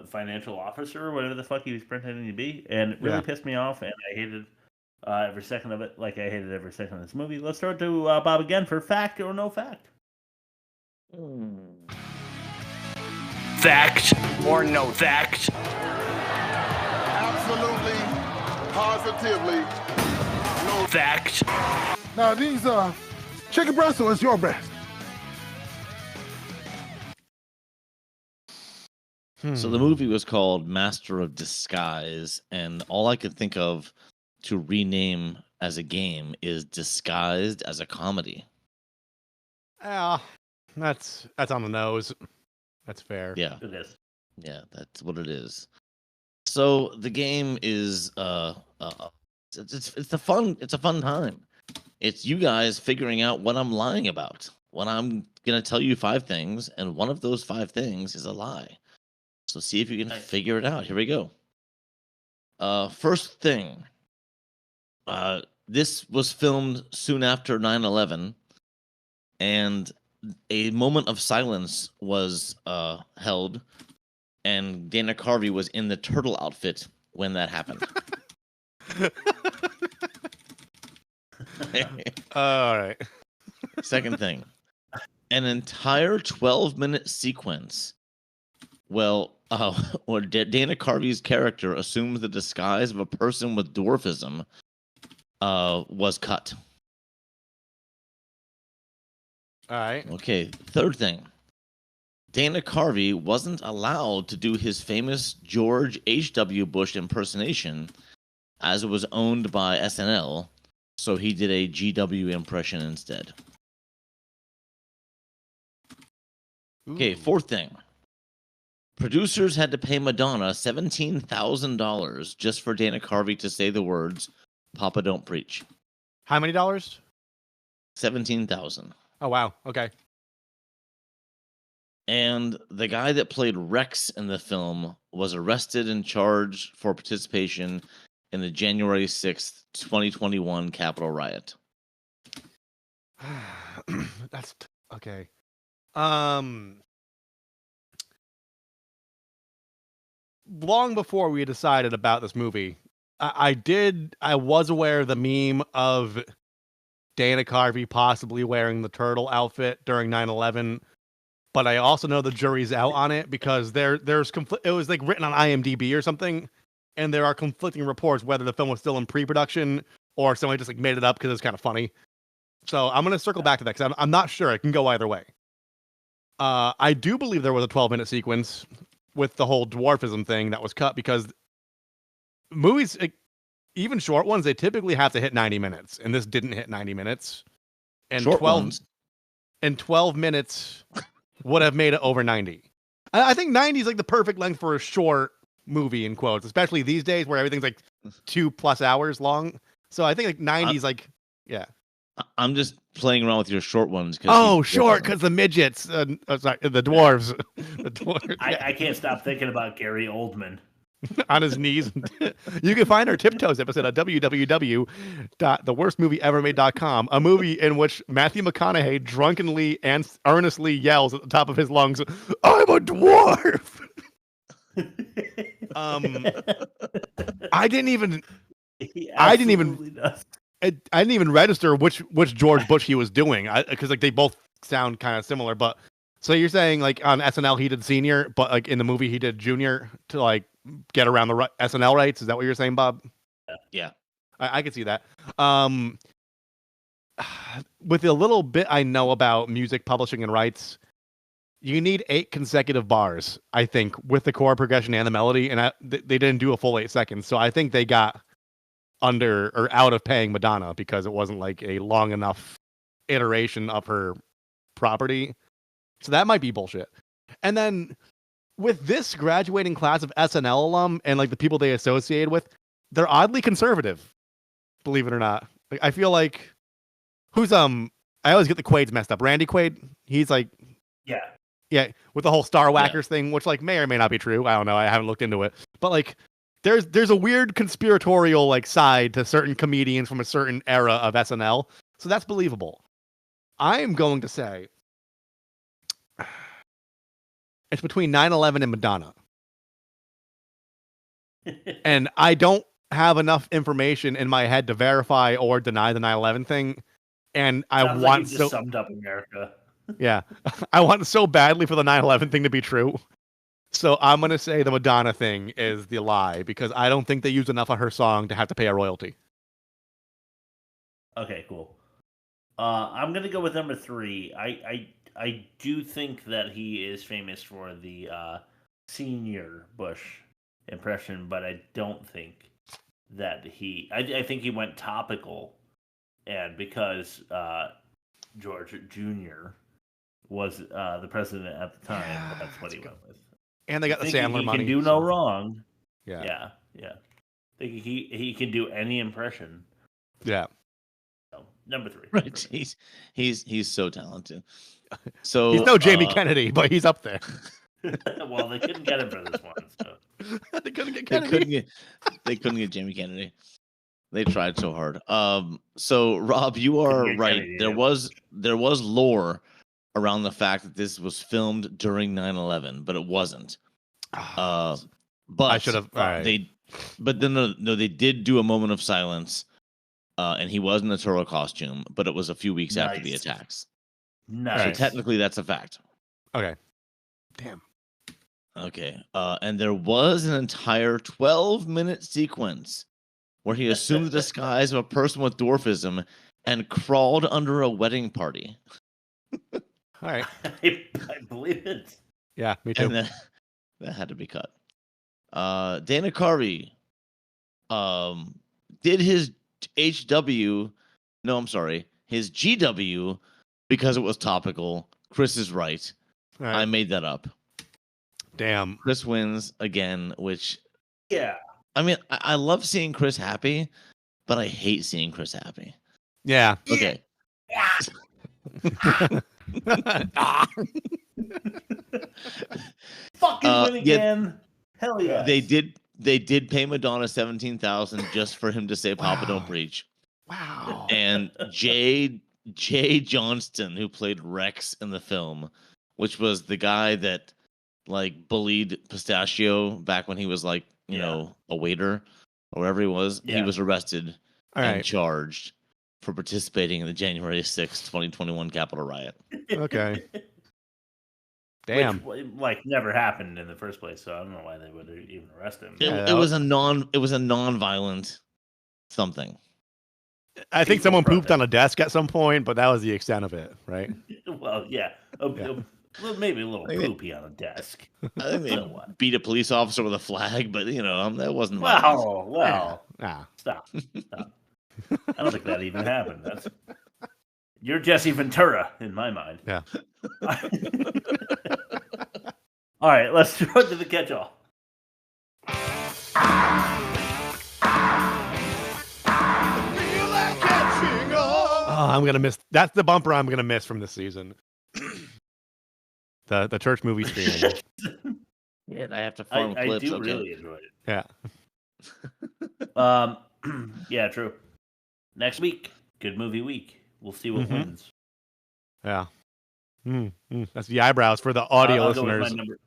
financial officer or whatever the fuck he was pretending to be, and it really pissed me off, and I hated every second of it, like I hated every second of this movie. Let's throw it to Bob again for fact or no fact. Fact or no fact? Absolutely, positively, no fact. Now these chicken breasts or is your breast? So the movie was called Master of Disguise, and all I could think of to rename as a game is Disguised as a Comedy. Yeah, that's on the nose. That's fair. Yeah. It is. Yeah, that's what it is. So the game is it's a fun time. It's you guys figuring out what I'm lying about. When I'm gonna tell you 5 things, and one of those 5 things is a lie. So see if you can figure it out. Here we go. First thing. This was filmed soon after 9/11, and a moment of silence was held, and Dana Carvey was in the turtle outfit when that happened. All right. Second thing. An entire 12-minute sequence. Well, or Dana Carvey's character assumes the disguise of a person with dwarfism was cut. All right. Okay, third thing. Dana Carvey wasn't allowed to do his famous George H.W. Bush impersonation as it was owned by SNL, so he did a GW impression instead. Okay, fourth thing. Producers had to pay Madonna $17,000 just for Dana Carvey to say the words, "Papa don't preach." How many dollars? 17,000. Oh, wow. Okay. And the guy that played Rex in the film was arrested and charged for participation in the January 6th, 2021 Capitol riot. That's okay. Long before we decided about this movie, I was aware of the meme of Dana Carvey possibly wearing the turtle outfit during 9/11, but I also know the jury's out on it because there's it was like written on IMDb or something, and there are conflicting reports whether the film was still in pre-production or somebody just like made it up because it's kind of funny. So I'm gonna circle back to that because I'm not sure. It can go either way. I do believe there was a 12-minute sequence with the whole dwarfism thing that was cut because movies, even short ones, they typically have to hit 90 minutes, and this didn't hit 90 minutes. And Short 12 ones. and 12 minutes would have made it over 90. I think 90 is like the perfect length for a short movie in quotes, especially these days where everything's like 2+ hours long. So I think like 90 is like, yeah. I'm just playing around with your short ones. Oh, short, because the midgets. Sorry, the dwarves. The dwarves. I can't stop thinking about Gary Oldman. On his knees. You can find our Tiptoes episode at www.theworstmovieevermade.com, a movie in which Matthew McConaughey drunkenly and earnestly yells at the top of his lungs, "I'm a dwarf!" I didn't even register which George Bush he was doing because like they both sound kind of similar. But so you're saying like on SNL he did senior, but like in the movie he did junior to like get around the SNL rights? Is that what you're saying, Bob? Yeah, I could see that. With the little bit I know about music publishing and rights, you need 8 consecutive bars, I think, with the chord progression and the melody, and they didn't do a full 8 seconds. So I think they got under or out of paying Madonna because it wasn't like a long enough iteration of her property. So that might be bullshit. And then with this graduating class of SNL alum and like the people they associated with, they're oddly conservative, believe it or not. Like, I feel like I always get the Quaids messed up. Randy Quaid, he's like, yeah, with the whole Star Whackers thing, which like may or may not be true. I don't know. I haven't looked into it, but like there's a weird conspiratorial like side to certain comedians from a certain era of SNL. So that's believable. I am going to say it's between 9/11 and Madonna. And I don't have enough information in my head to verify or deny the 9/11 thing. And I Sounds want like you just summed up America. Yeah. I want so badly for the 9/11 thing to be true. So I'm going to say the Madonna thing is the lie because I don't think they used enough of her song to have to pay a royalty. Okay, cool. I'm gonna go with number 3. I do think that he is famous for the senior Bush impression, but I don't think that I think he went topical, and because George Jr. was the president at the time, that's what he went with. And they got the Thinking Sandler he money. can do no wrong. Yeah. Yeah. Thinking he can do any impression. Yeah. So, number 3. Right. He's so talented. So He's no Jamie Kennedy, but he's up there. Well, they couldn't get him for this one. So. They couldn't get Kennedy. They couldn't get Jamie Kennedy. They tried so hard. So Rob, you are right. Kennedy, there was lore around the fact that this was filmed during 9/11, but it wasn't. But I should have. But then no, they did do a moment of silence, and he was in a Tootle costume, but it was a few weeks after the attacks. Nice. So technically, that's a fact. Okay. Damn. Okay. And there was an entire 12-minute sequence where he assumed the disguise of a person with dwarfism and crawled under a wedding party. All right. I believe it. Yeah, me too. And that had to be cut. Dana Carvey did his his GW because it was topical. Chris is right. Right. I made that up. Damn. Chris wins again, which... Yeah. I mean, I love seeing Chris happy, but I hate seeing Chris happy. Yeah. Okay. Fucking win again. Hell yeah. They did pay Madonna $17,000 just for him to say Papa Don't Preach. Wow. And Jay Johnston, who played Rex in the film, which was the guy that like bullied Pistachio back when he was like, you know, a waiter or wherever he was. Yeah. He was arrested and right. charged for participating in the January 6th, 2021 Capitol riot. Okay. Damn. Which, like, never happened in the first place, so I don't know why they would even arrest him. It was a non-violent something. I think someone pooped on a desk at some point, but that was the extent of it, right? Well, yeah. Maybe a little poopy on a desk. I think they beat a police officer with a flag, but you know, that wasn't Well, Ah. Stop. I don't think that even happened. You're Jesse Ventura in my mind. Yeah. All right, let's throw it to the catch-all. Oh, I'm gonna miss. That's the bumper I'm gonna miss from this season. the church movie screening. Yeah, I have to farm clips. I do okay. really enjoy it. Yeah. Yeah, true. Next week, good movie week. We'll see what wins. Yeah. That's the eyebrows for the audio I'll go with listeners. my number.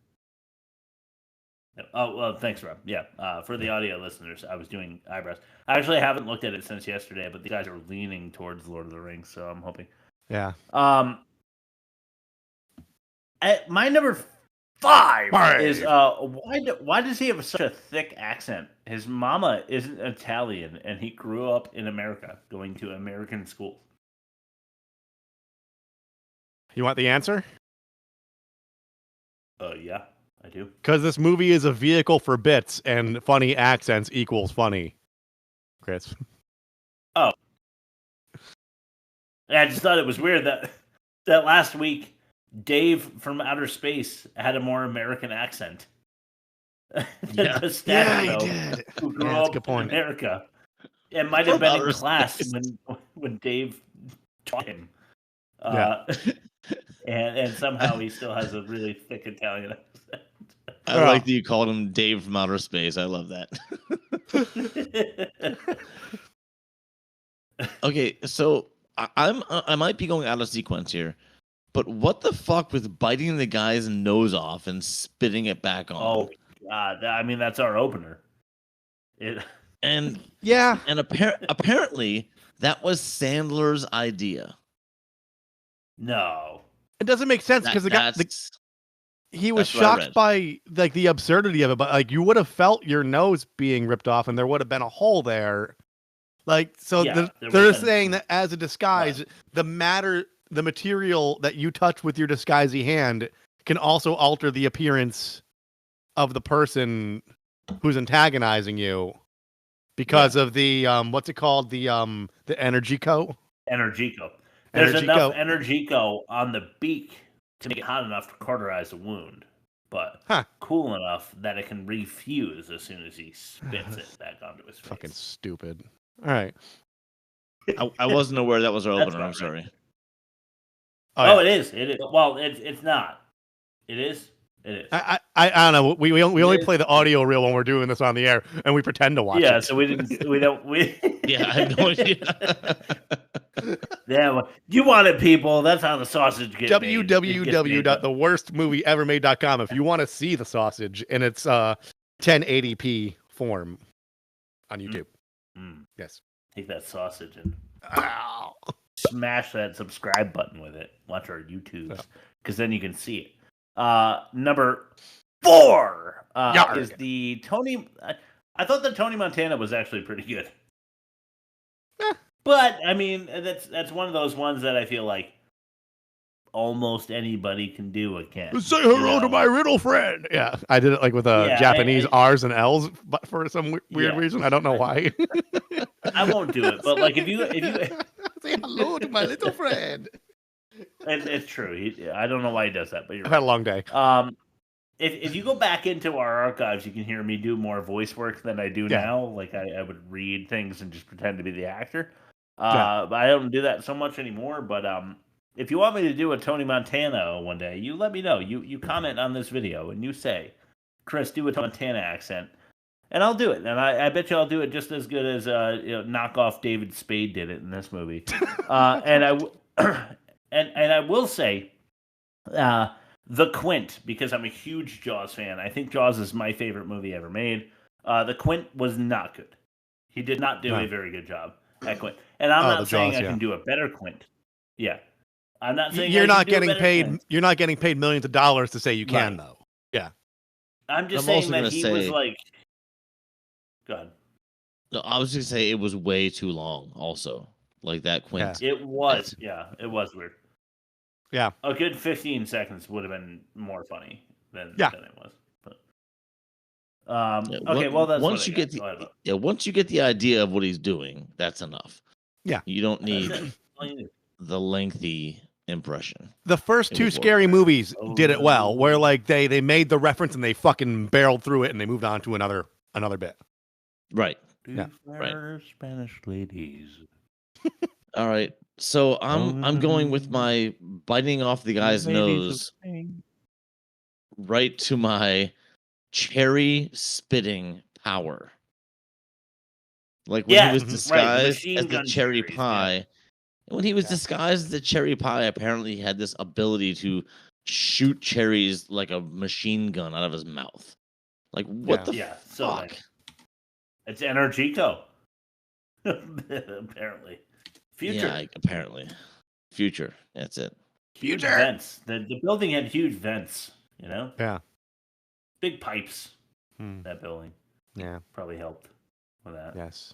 Oh, well, thanks, Rob. Yeah, for the audio listeners, I was doing eyebrows. I actually haven't looked at it since yesterday, but the guys are leaning towards Lord of the Rings, so I'm hoping. Yeah. My number 5 is why does he have such a thick accent? His mama isn't Italian, and he grew up in America, going to American school. You want the answer? Yeah, I do. Because this movie is a vehicle for bits, and funny accents equals funny. Chris. Oh. I just thought it was weird that last week Dave from Outer Space had a more American accent than Pistachio, who grew up in America. It might have been in class when Dave taught him. And somehow he still has a really thick Italian accent. I like that you called him Dave from Outer Space. I love that. Okay, so I might be going out of sequence here, but what the fuck with biting the guy's nose off and spitting it back on? Oh God! I mean, that's our opener. And apparently that was Sandler's idea. No. It doesn't make sense because he was shocked by like the absurdity of it, but like you would have felt your nose being ripped off, and there would have been a hole there. Like so, they're saying that as a disguise, the material that you touch with your disguisey hand can also alter the appearance of the person who's antagonizing you because of the what's it called, the Energico. Energico. There's enough Energico on the beak to make it hot enough to cauterize the wound, but cool enough that it can refuse as soon as he spits it back onto his face. Fucking stupid. All right. I wasn't aware that was our opener. I'm sorry. Oh, it is. It is. Well, it's not. It is. It is. I don't know. We only play the audio reel when we're doing this on the air, and we pretend to watch it. Yeah, so we don't. Yeah, I have no idea. Yeah, you want it, people. That's how the sausage gets made. www.theworstmovieevermade.com if you want to see the sausage in its 1080p form on YouTube. Yes. Take that sausage and smash that subscribe button with it. Watch our YouTubes, because then you can see it. Number 4 is the Tony. I thought the Tony Montana was actually pretty good. But I mean, that's one of those ones that I feel like almost anybody can do again. Say hello to my riddle friend. Yeah, I did it like with Japanese R's and L's, but for some weird reason, I don't know why. I won't do it, but like if you say hello to my little friend. It's true. I don't know why he does that, but I've had a long day. If you go back into our archives, you can hear me do more voice work than I do now. Like I would read things and just pretend to be the actor. But I don't do that so much anymore. But if you want me to do a Tony Montana one day, you let me know. You comment on this video and you say, Chris, do a Montana accent. And I'll do it. And I bet you I'll do it just as good as knockoff David Spade did it in this movie. And I will say, The Quint, because I'm a huge Jaws fan. I think Jaws is my favorite movie ever made. The Quint was not good. He did not do a very good job at Quint. And I'm not saying I can do a better Quint. Yeah. I'm not saying you're not getting paid. Quint. You're not getting paid millions of dollars to say you can, though. Yeah. I'm just saying that he was like. Go ahead. No, I was just say it was way too long. Also, like that Quint. It was. It was weird. Yeah. A good 15 seconds would have been more funny than it was. But, okay, well that's once you get the idea of what he's doing, that's enough. Yeah. You don't need the lengthy impression. The first two Scary movies did it well, where like they made the reference and they fucking barreled through it and they moved on to another bit. Right. Yeah. Right. Spanish ladies. All right. So I'm going with my biting off the guy's nose right to my cherry spitting power. Like when he was disguised as the cherry pie. When he was disguised as the cherry pie, apparently he had this ability to shoot cherries like a machine gun out of his mouth. Like what the fuck? So like, it's Energico. Apparently. Future. Yeah, apparently. Future. That's it. Huge vents. The building had huge vents, you know? Yeah. Big pipes. That building. Yeah. Probably helped with that. Yes.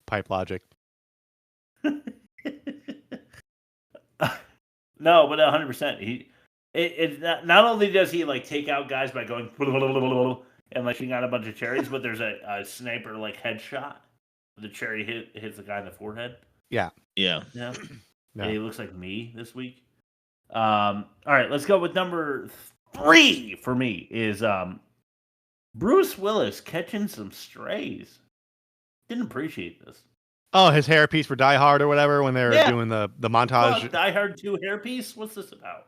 Pipe logic. No, but 100%. Not only does he like take out guys by going and like shooting out a bunch of cherries, but there's a sniper like headshot. The cherry hits the guy in the forehead. Yeah. Yeah. Yeah. He looks like me this week. All right, let's go with number 3 for me is Bruce Willis catching some strays. Didn't appreciate this. Oh, his hairpiece for Die Hard or whatever when they were doing the montage. Die Hard 2 hairpiece? What's this about?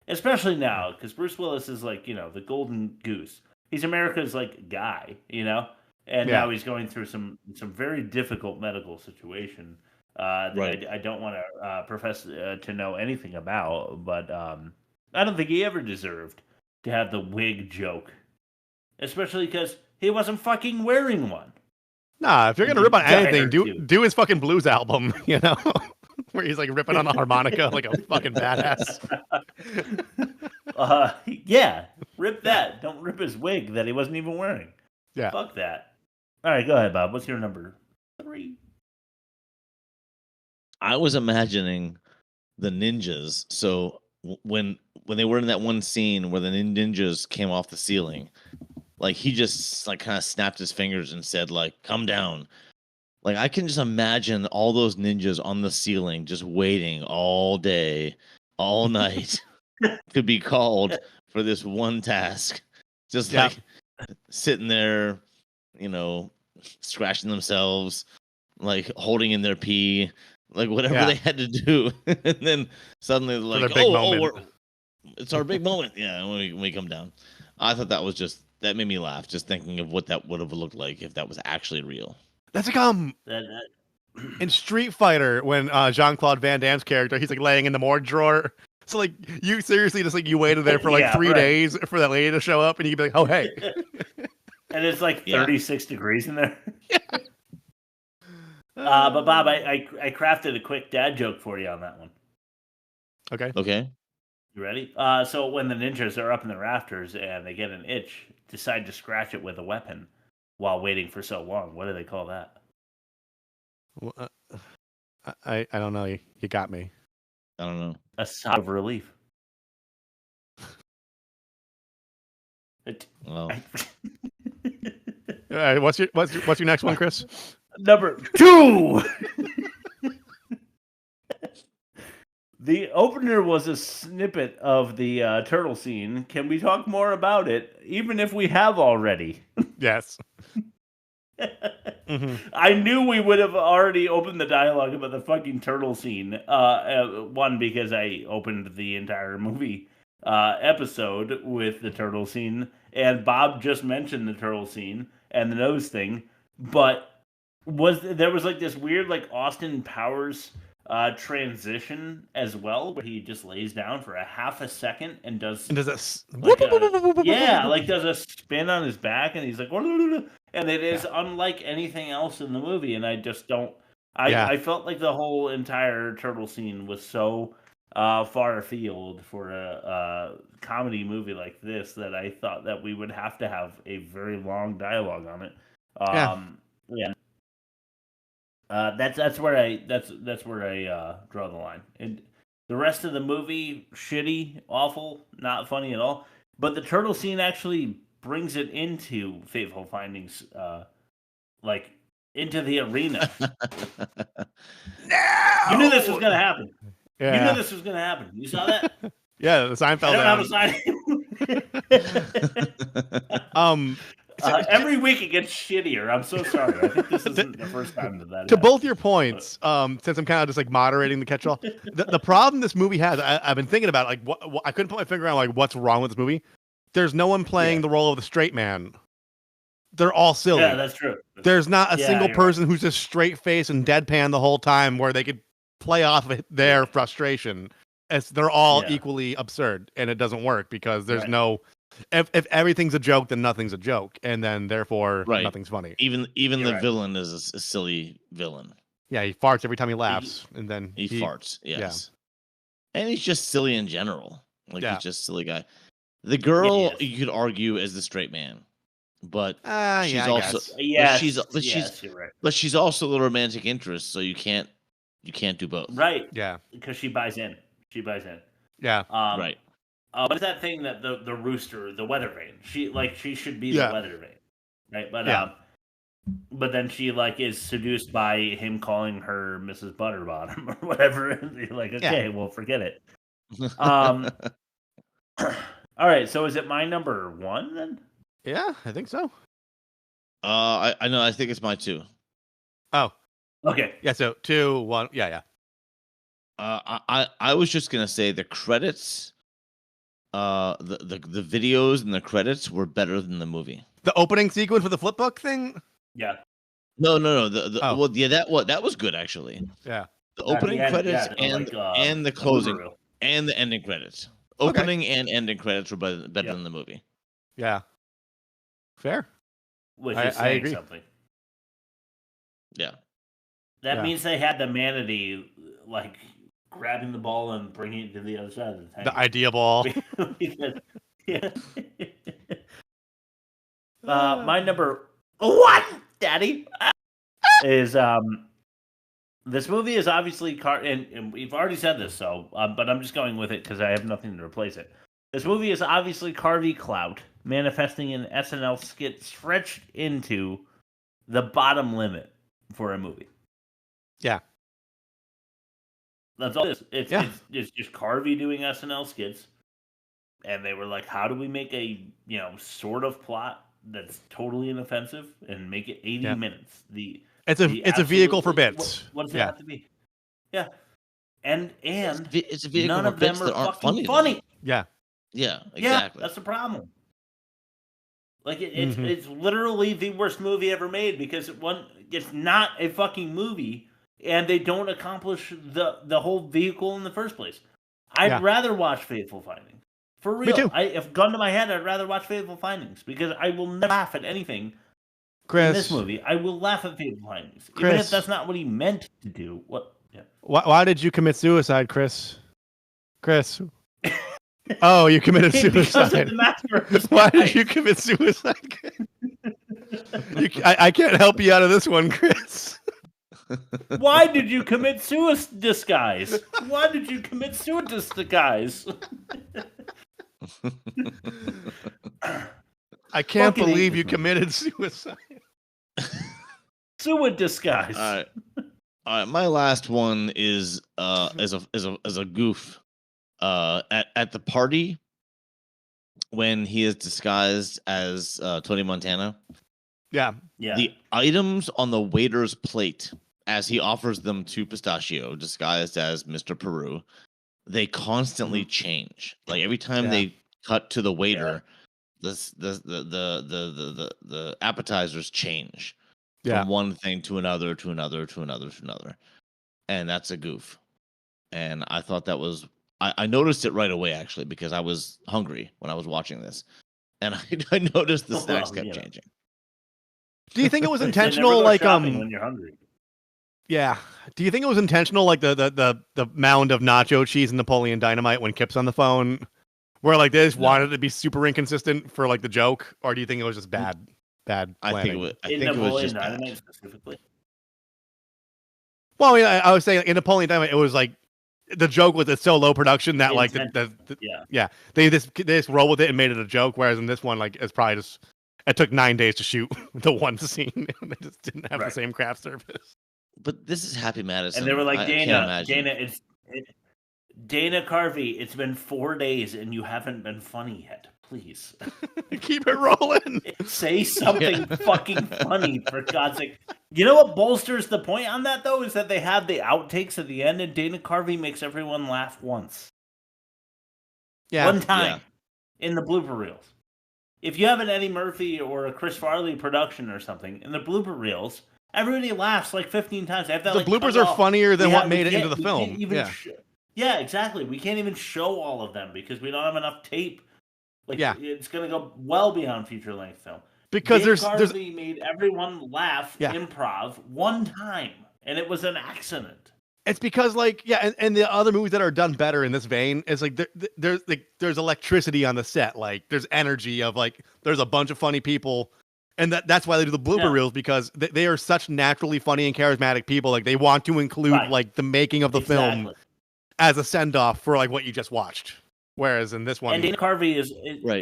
Especially now, because Bruce Willis is like, the golden goose. He's America's like guy, And now he's going through some very difficult medical situation that I don't want to profess to know anything about. But I don't think he ever deserved to have the wig joke. Especially because he wasn't fucking wearing one. Nah, if you're gonna rip on anything, do his fucking blues album, where he's like ripping on the harmonica like a fucking badass. Yeah, rip that. Don't rip his wig that he wasn't even wearing. Yeah. Fuck that. All right, go ahead, Bob. What's your number 3? I was imagining the ninjas. So when they were in that one scene where the ninjas came off the ceiling, like he just like kind of snapped his fingers and said like, "Come down." Like I can just imagine all those ninjas on the ceiling just waiting all day, all night to be called for this one task. Just like sitting there, scratching themselves, like holding in their pee, like whatever they had to do. And then suddenly they're like, it's our big moment. Yeah, when we come down. I thought that made me laugh just thinking of what that would have looked like if that was actually real. That's like in Street Fighter when Jean-Claude Van Damme's character, he's like laying in the morgue drawer. So like you seriously just like you waited there for like 3 days for that lady to show up, and you could be like, oh hey. And it's like 36 degrees in there. But Bob, I crafted a quick dad joke for you on that one. Okay. You ready? So when the ninjas are up in the rafters and they get an itch, decide to scratch it with a weapon while waiting for so long. What do they call that? Well, I don't know. You got me. I don't know. A sigh of relief. All right, what's your next one, Chris? Number 2. The opener was a snippet of the turtle scene. Can we talk more about it, even if we have already? Yes. Mm-hmm. I knew we would have already opened the dialogue about the fucking turtle scene. One, because I opened the entire movie episode with the turtle scene, and Bob just mentioned the turtle scene and the nose thing, but there was like this weird like Austin Powers transition as well, where he just lays down for a half a second and does a does a spin on his back, and he's like, and it is unlike anything else in the movie, and I just don't. I felt like the whole entire turtle scene was so far afield for a comedy movie like this that I thought that we would have to have a very long dialogue on it. That's where I draw the line. And the rest of the movie, shitty, awful, not funny at all. But the turtle scene actually brings it into Fateful Findings, like into the arena. You knew this was gonna happen. Yeah. You knew this was gonna happen. You saw that? Yeah, the Seinfeld. Every week it gets shittier. I'm so sorry. I think this isn't the first time that to happened. both your points, since I'm kind of just like moderating the catch-all, the problem this movie has, I've been thinking about, like, what I couldn't put my finger on, like, what's wrong with this movie. There's no one playing the role of the straight man. They're all silly. Yeah, that's true. There's not a single you're person who's just straight face and deadpan the whole time where they could play off of their frustration. They're all equally absurd, and it doesn't work because there's no. If everything's a joke, then nothing's a joke, and then therefore nothing's funny. Even the villain is a silly villain. Yeah, he farts every time he laughs, and then he farts. Yes, and he's just silly in general. Like he's just a silly guy. The girl you could argue is the straight man, but she's also she's also the romantic interest, so you can't do both. Right. Yeah. Because she buys in. Yeah. Right. But it's that thing that the rooster, the weather vane. She should be the weather vane, right? But then she like is seduced by him calling her Mrs. Butterbottom or whatever. And you're like, okay, well, forget it. All right, so is it my number 1 then? Yeah, I think so. I know. I think it's my 2. Oh, okay. Yeah, so 2, 1. Yeah. I was just gonna say the credits, the videos and the credits were better than the movie. The opening sequence with the flip book thing. Yeah. No. That was good actually. Yeah. The opening credits and the closing and the ending credits. Opening and ending credits were better than the movie. Yeah. Fair. Which is saying agree. something. Yeah. That means they had the manatee like grabbing the ball and bringing it to the other side of the tank. The idea ball. Because, yeah. My number one, Daddy, is this movie is obviously and we've already said this, so but I'm just going with it because I have nothing to replace it. This movie is obviously Carvey clout manifesting an SNL skit stretched into the bottom limit for a movie. Yeah. That's all it is. It's just Carvey doing SNL skits. And they were like, how do we make a, sort of plot that's totally inoffensive and make it 80 minutes? It's a vehicle for bits. What does it have to be? Yeah. And it's a vehicle none for of them bits are that aren't fucking funny. funny. Yeah. Yeah, exactly. Yeah, that's the problem. Like it's literally the worst movie ever made because it's not a fucking movie and they don't accomplish the whole vehicle in the first place. I'd rather watch Fateful Findings. For real. Me too. If gun to my head, I'd rather watch Fateful Findings because I will never laugh at anything in this movie. I will laugh at Fateful Findings. Even if that's not what he meant to do. What? Yeah. Why did you commit suicide, Chris? Chris. Oh, you committed suicide. Why did you commit suicide? I can't help you out of this one, Chris. Why did you commit suicide disguise? Why did you commit suicide disguise? I can't believe you committed suicide. Suicide disguise. All right. My last one is as a goof. At the party when he is disguised as Tony Montana. Yeah. The items on the waiter's plate as he offers them to Pistachio, disguised as Mr. Peru, they constantly change. Like every time they cut to the waiter, the appetizers change from one thing to another, to another, to another, to another, and that's a goof. And I thought that was. I noticed it right away, actually, because I was hungry when I was watching this. And I noticed the snacks kept changing. Do you think it was intentional? Like, when you're hungry. Yeah. Do you think it was intentional, like the mound of nacho cheese and Napoleon Dynamite when Kip's on the phone? Where, like, they just wanted it to be super inconsistent for, like, the joke? Or do you think it was just bad planning? I think it was just Dynamite specifically? Well, I was saying, in Napoleon Dynamite, it was, like, the joke was it's so low production that they just roll with it and made it a joke. Whereas in this one, like it's probably just it took 9 days to shoot the one scene and they just didn't have the same craft service. But this is Happy Madison, and they were like, Dana, Dana Carvey, it's been 4 days and you haven't been funny yet. Please keep it rolling. Say something fucking funny, for God's sake. You know what bolsters the point on that, though, is that they have the outtakes at the end, and Dana Carvey makes everyone laugh once. Yeah. One time in the blooper reels. If you have an Eddie Murphy or a Chris Farley production or something, in the blooper reels, everybody laughs like 15 times. They have that, the bloopers are funnier than what made it into the film. Yeah, exactly. We can't even show all of them because we don't have enough tape. Like, it's going to go well beyond feature-length film. Because Dave Carvey made everyone laugh improv one time, and it was an accident. It's because, like, and the other movies that are done better in this vein is like there's electricity on the set, like there's energy of like there's a bunch of funny people, and that's why they do the blooper reels because they are such naturally funny and charismatic people. Like they want to include like the making of the film as a send off for like what you just watched. Whereas in this one, and Dana Carvey is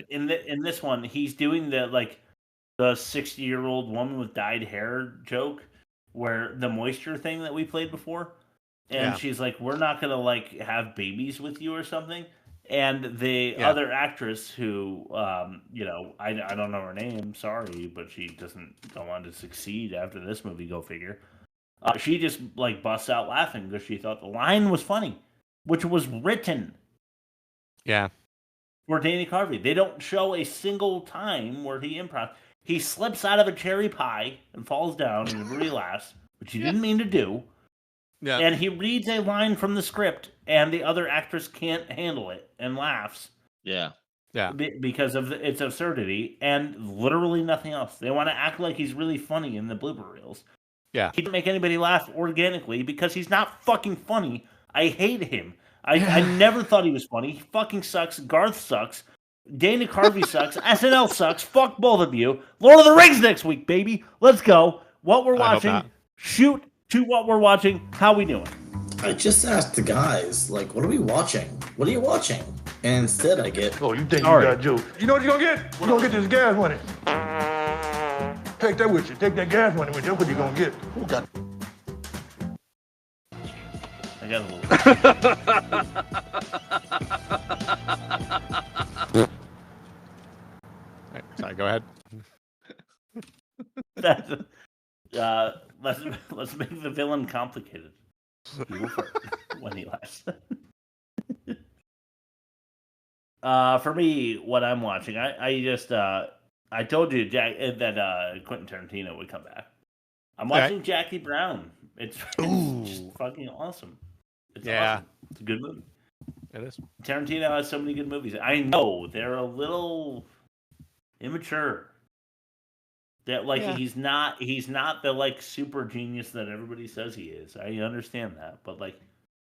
in this one, he's doing the 60-year-old woman with dyed hair joke, where the moisture thing that we played before, and she's like, "We're not gonna like have babies with you or something." And the other actress who, I don't know her name, sorry, but she doesn't go on to succeed after this movie. Go figure. She just like busts out laughing because she thought the line was funny, which was written. Yeah. For Dana Carvey. They don't show a single time where he improv. He slips out of a cherry pie and falls down and everybody laughs, which he didn't mean to do. Yeah. And he reads a line from the script and the other actress can't handle it and laughs. Yeah. Yeah. Because of its absurdity and literally nothing else. They want to act like he's really funny in the blooper reels. Yeah. He didn't make anybody laugh organically because he's not fucking funny I hate him. I never thought he was funny. He fucking sucks. Garth sucks. Dana Carvey sucks. SNL sucks. Fuck both of you. Lord of the Rings next week, baby. Let's go. What we're I hope watching. not. Shoot to what we're watching. How we doing? I just asked the guys, like, what are we watching? What are you watching? And instead I get... Oh, you think All you right. got jokes. You know what you're gonna get? You're gonna get this gas money. Take that with you. Take that gas money with you. That's what you're gonna get. Who got... I got a little... Right, sorry, go ahead. Let's make the villain complicated. You go first when he laughs. For me, what I'm watching, I told you that Quentin Tarantino would come back. I'm watching Jackie Brown. It's just fucking awesome. It's awesome. It's a good movie. It is. Tarantino has so many good movies. I know they're a little immature. That he's not the like super genius that everybody says he is. I understand that, but like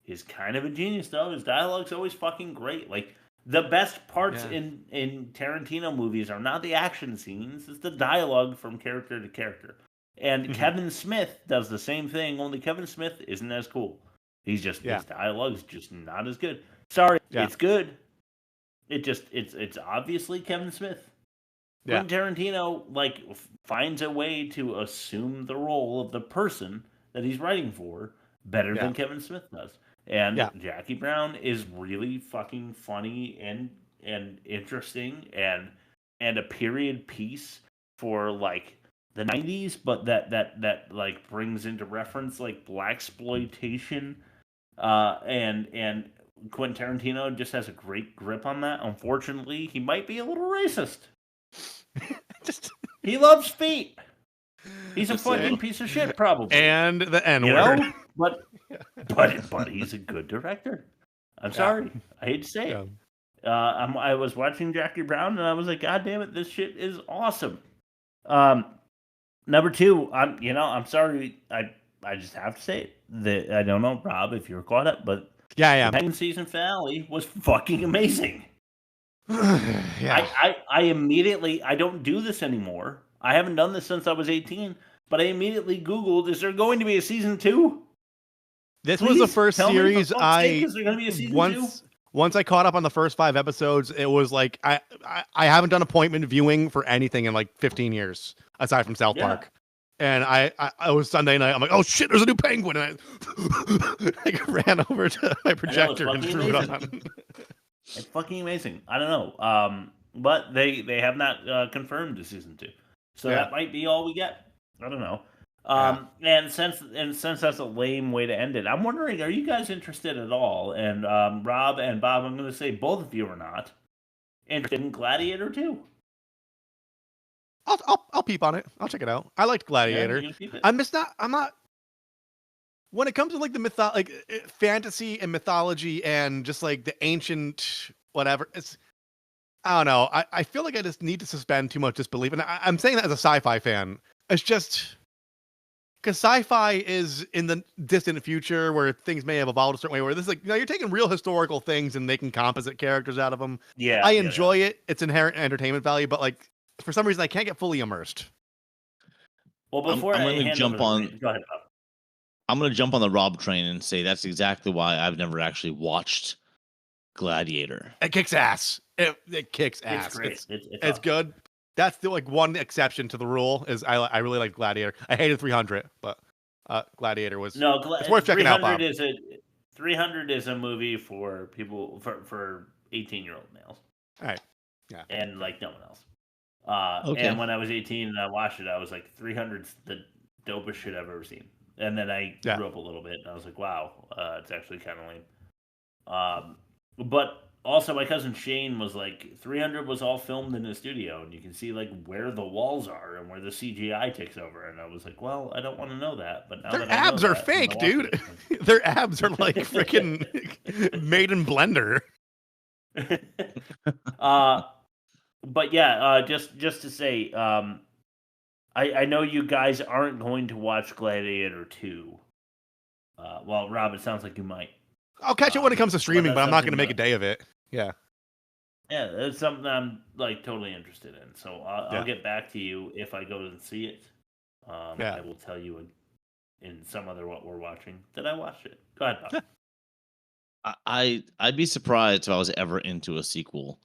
he's kind of a genius though. His dialogue's always fucking great. Like the best parts in Tarantino movies are not the action scenes; it's the dialogue from character to character. And Kevin Smith does the same thing. Only Kevin Smith isn't as cool. He's just his dialogue's just not as good. Sorry, it's good. It's obviously Kevin Smith. Quentin Tarantino finds a way to assume the role of the person that he's writing for better than Kevin Smith does. And Jackie Brown is really fucking funny and interesting and a period piece for like the 90s, but that like brings into reference like blaxploitation and Quentin Tarantino just has a great grip on that. Unfortunately, he might be a little racist. He loves feet. He's a fucking piece of shit, probably. And the N-word. But he's a good director. I'm sorry. I hate to say it. I was watching Jackie Brown and I was like, God damn it, this shit is awesome. Number two, I'm sorry. I just have to say it. I don't know, Rob, if you're caught up, but I am. The second season finale was fucking amazing. Yeah. I immediately, I don't do this anymore. I haven't done this since I was 18, but I immediately Googled, is there going to be a season 2? This was the first series once I caught up on the first 5 episodes, it was like, I haven't done appointment viewing for anything in like 15 years, aside from South Park. And I was Sunday night, I'm like, oh shit, there's a new Penguin. And I ran over to my projector and threw it on. It's fucking amazing. I don't know. But they have not confirmed a season 2. So that might be all we get. I don't know. And since that's a lame way to end it, I'm wondering, are you guys interested at all? And Rob and Bob, I'm going to say both of you are not interested in Gladiator 2. I'll peep on it. I'll check it out. I liked Gladiator. I'm not. When it comes to like the fantasy and mythology and just like the ancient whatever, I don't know. I feel like I just need to suspend too much disbelief, and I'm saying that as a sci-fi fan. It's just because sci-fi is in the distant future where things may have evolved a certain way. Where this is like, you're taking real historical things and making composite characters out of them. Yeah, I enjoy it. It's inherent entertainment value, but like for some reason I can't get fully immersed. Well, before I'm going to jump on. Go ahead, Bob. I'm going to jump on the Rob train and say that's exactly why I've never actually watched Gladiator. It kicks ass. It kicks ass. It's great. It's awesome. Good. That's the one exception to the rule is I really like Gladiator. I hated 300, but Gladiator was it's worth checking out. Bob. 300 is a movie for people for 18-year-old males. All right. Yeah. And like no one else. Okay. And when I was 18 and I watched it, I was like, 300's the dopest shit I've ever seen. And then I grew up a little bit, and I was like, wow, it's actually kind of lame. But also, my cousin Shane was like, 300 was all filmed in a studio, and you can see like where the walls are and where the CGI takes over. And I was like, well, I don't want to know that. But now their that I know abs are that, fake, dude. Their abs are like freaking made in Blender. But yeah, just to say, I know you guys aren't going to watch Gladiator 2. Well, Rob, it sounds like you might. I'll catch it when it comes to streaming, but I'm not going to make a day of it. Yeah. Yeah, it's something I'm like totally interested in. So I'll get back to you if I go and see it. I will tell you in some other what we're watching that I watched it. Go ahead, Bob. I'd be surprised if I was ever into a sequel,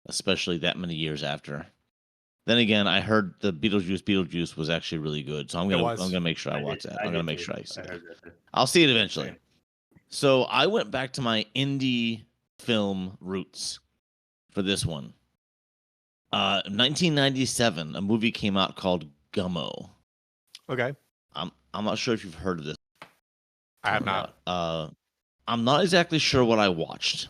especially that many years after. Then again, I heard the Beetlejuice was actually really good, so I'm gonna make sure I watch that. I'm gonna make sure I see it. I'll see it eventually. So I went back to my indie film roots for this one. 1997, a movie came out called Gummo. Okay. I'm not sure if you've heard of this. I have not. I'm not exactly sure what I watched.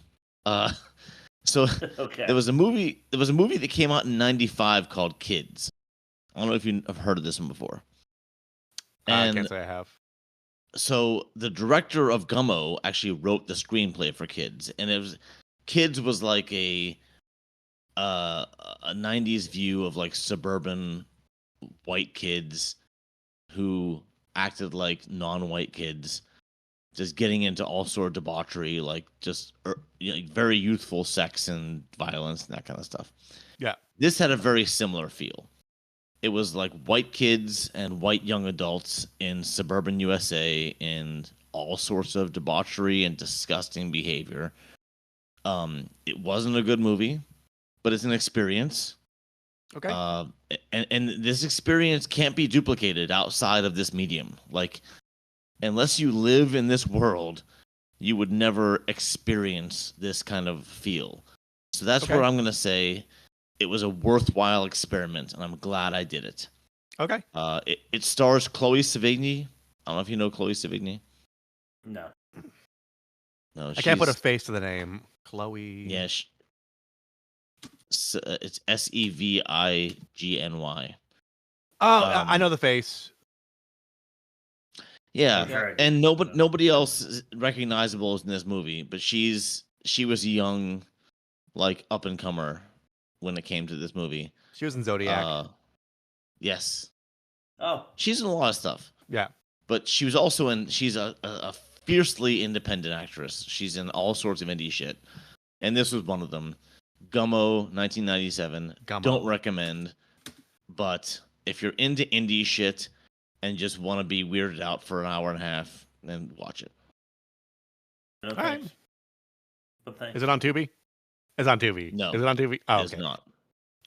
So there was a movie that came out in 95 called Kids. I don't know if you have heard of this one before. I can't say I have. So the director of Gummo actually wrote the screenplay for Kids, and Kids was like a 90s view of like suburban white kids who acted like non-white kids, just getting into all sort of debauchery, like just very youthful sex and violence and that kind of stuff. Yeah. This had a very similar feel. It was like white kids and white young adults in suburban USA and all sorts of debauchery and disgusting behavior. It wasn't a good movie, but it's an experience. Okay. And this experience can't be duplicated outside of this medium. Like, unless you live in this world, you would never experience this kind of feel. So that's where I'm going to say it was a worthwhile experiment, and I'm glad I did it. Okay. It stars Chloe Sevigny. I don't know if you know Chloe Sevigny. No. No, I can't put a face to the name. Chloe. Yeah, it's Sevigny. Oh, I know the face. Yeah, and nobody else is recognizable in this movie, but she was a young, like, up and comer when it came to this movie. She was in Zodiac. Yes. Oh, she's in a lot of stuff. Yeah, but she was also in. She's a fiercely independent actress. She's in all sorts of indie shit, and this was one of them. Gummo, 1997. Gummo. Don't recommend, but if you're into indie shit and just want to be weirded out for an hour and a half, then watch it. No, all right. But is it on Tubi? It's on Tubi. No. Is it on Tubi? Oh, it's not.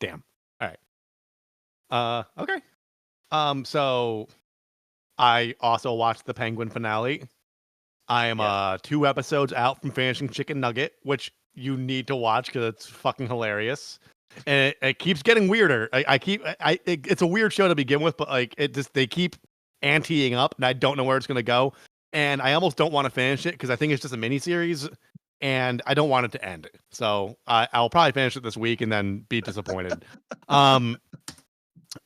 Damn. All right. Okay. So I also watched the Penguin finale. I am 2 episodes out from finishing Chicken Nugget, which you need to watch because it's fucking hilarious, and it keeps getting weirder. It's a weird show to begin with, but like they keep anteing up, and I don't know where it's gonna go, and I almost don't want to finish it because I think it's just a mini series, and I don't want it to end. So I'll probably finish it this week and then be disappointed. And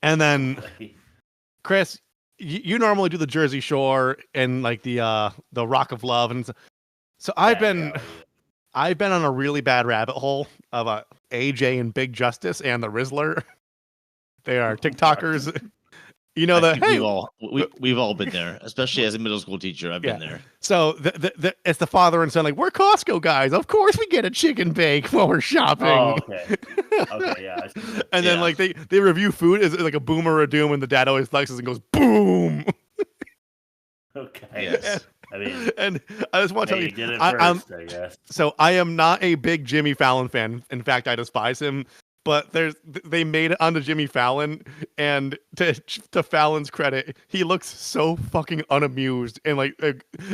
then Chris, you normally do the Jersey Shore and like the Rock of Love, and so I've been on a really bad rabbit hole of AJ and Big Justice and the Rizzler. They are TikTokers. You know we've all been there, especially as a middle school teacher. I've been there. So it's the father and son, like, we're Costco guys. Of course we get a chicken bake while we're shopping. Oh, okay. Okay, yeah. And then like they review food is like a boom or a doom, and the dad always flexes and goes boom. Okay. Yes. I mean, and I just want to tell you, did it first, I guess. So I am not a big Jimmy Fallon fan. In fact, I despise him. But they made it onto Jimmy Fallon, and to Fallon's credit, he looks so fucking unamused, and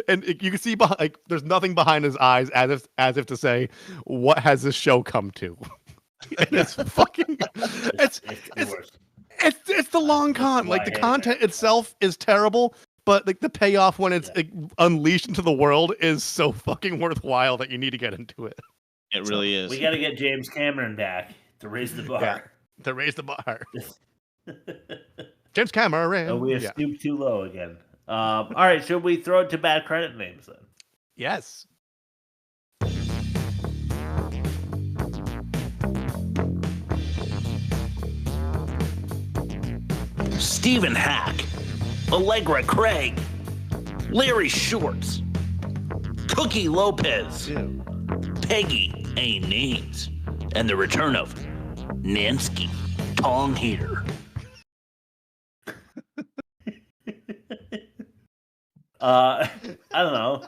and you can see behind, there's nothing behind his eyes, as if to say, what has this show come to? And it's fucking it's the long con. Like the content itself is terrible, but like the payoff when it's unleashed into the world is so fucking worthwhile that you need to get into it. It really is. We got to get James Cameron back to raise the bar. Yeah, to raise the bar. James Cameron. Oh, we have stooped too low again. All right, should we throw it to bad credit names then? Yes. Stephen Hack, Allegra Craig, Larry Shorts, Cookie Lopez, Peggy A. Names, and the return of Nansky Tong Heater. I don't know.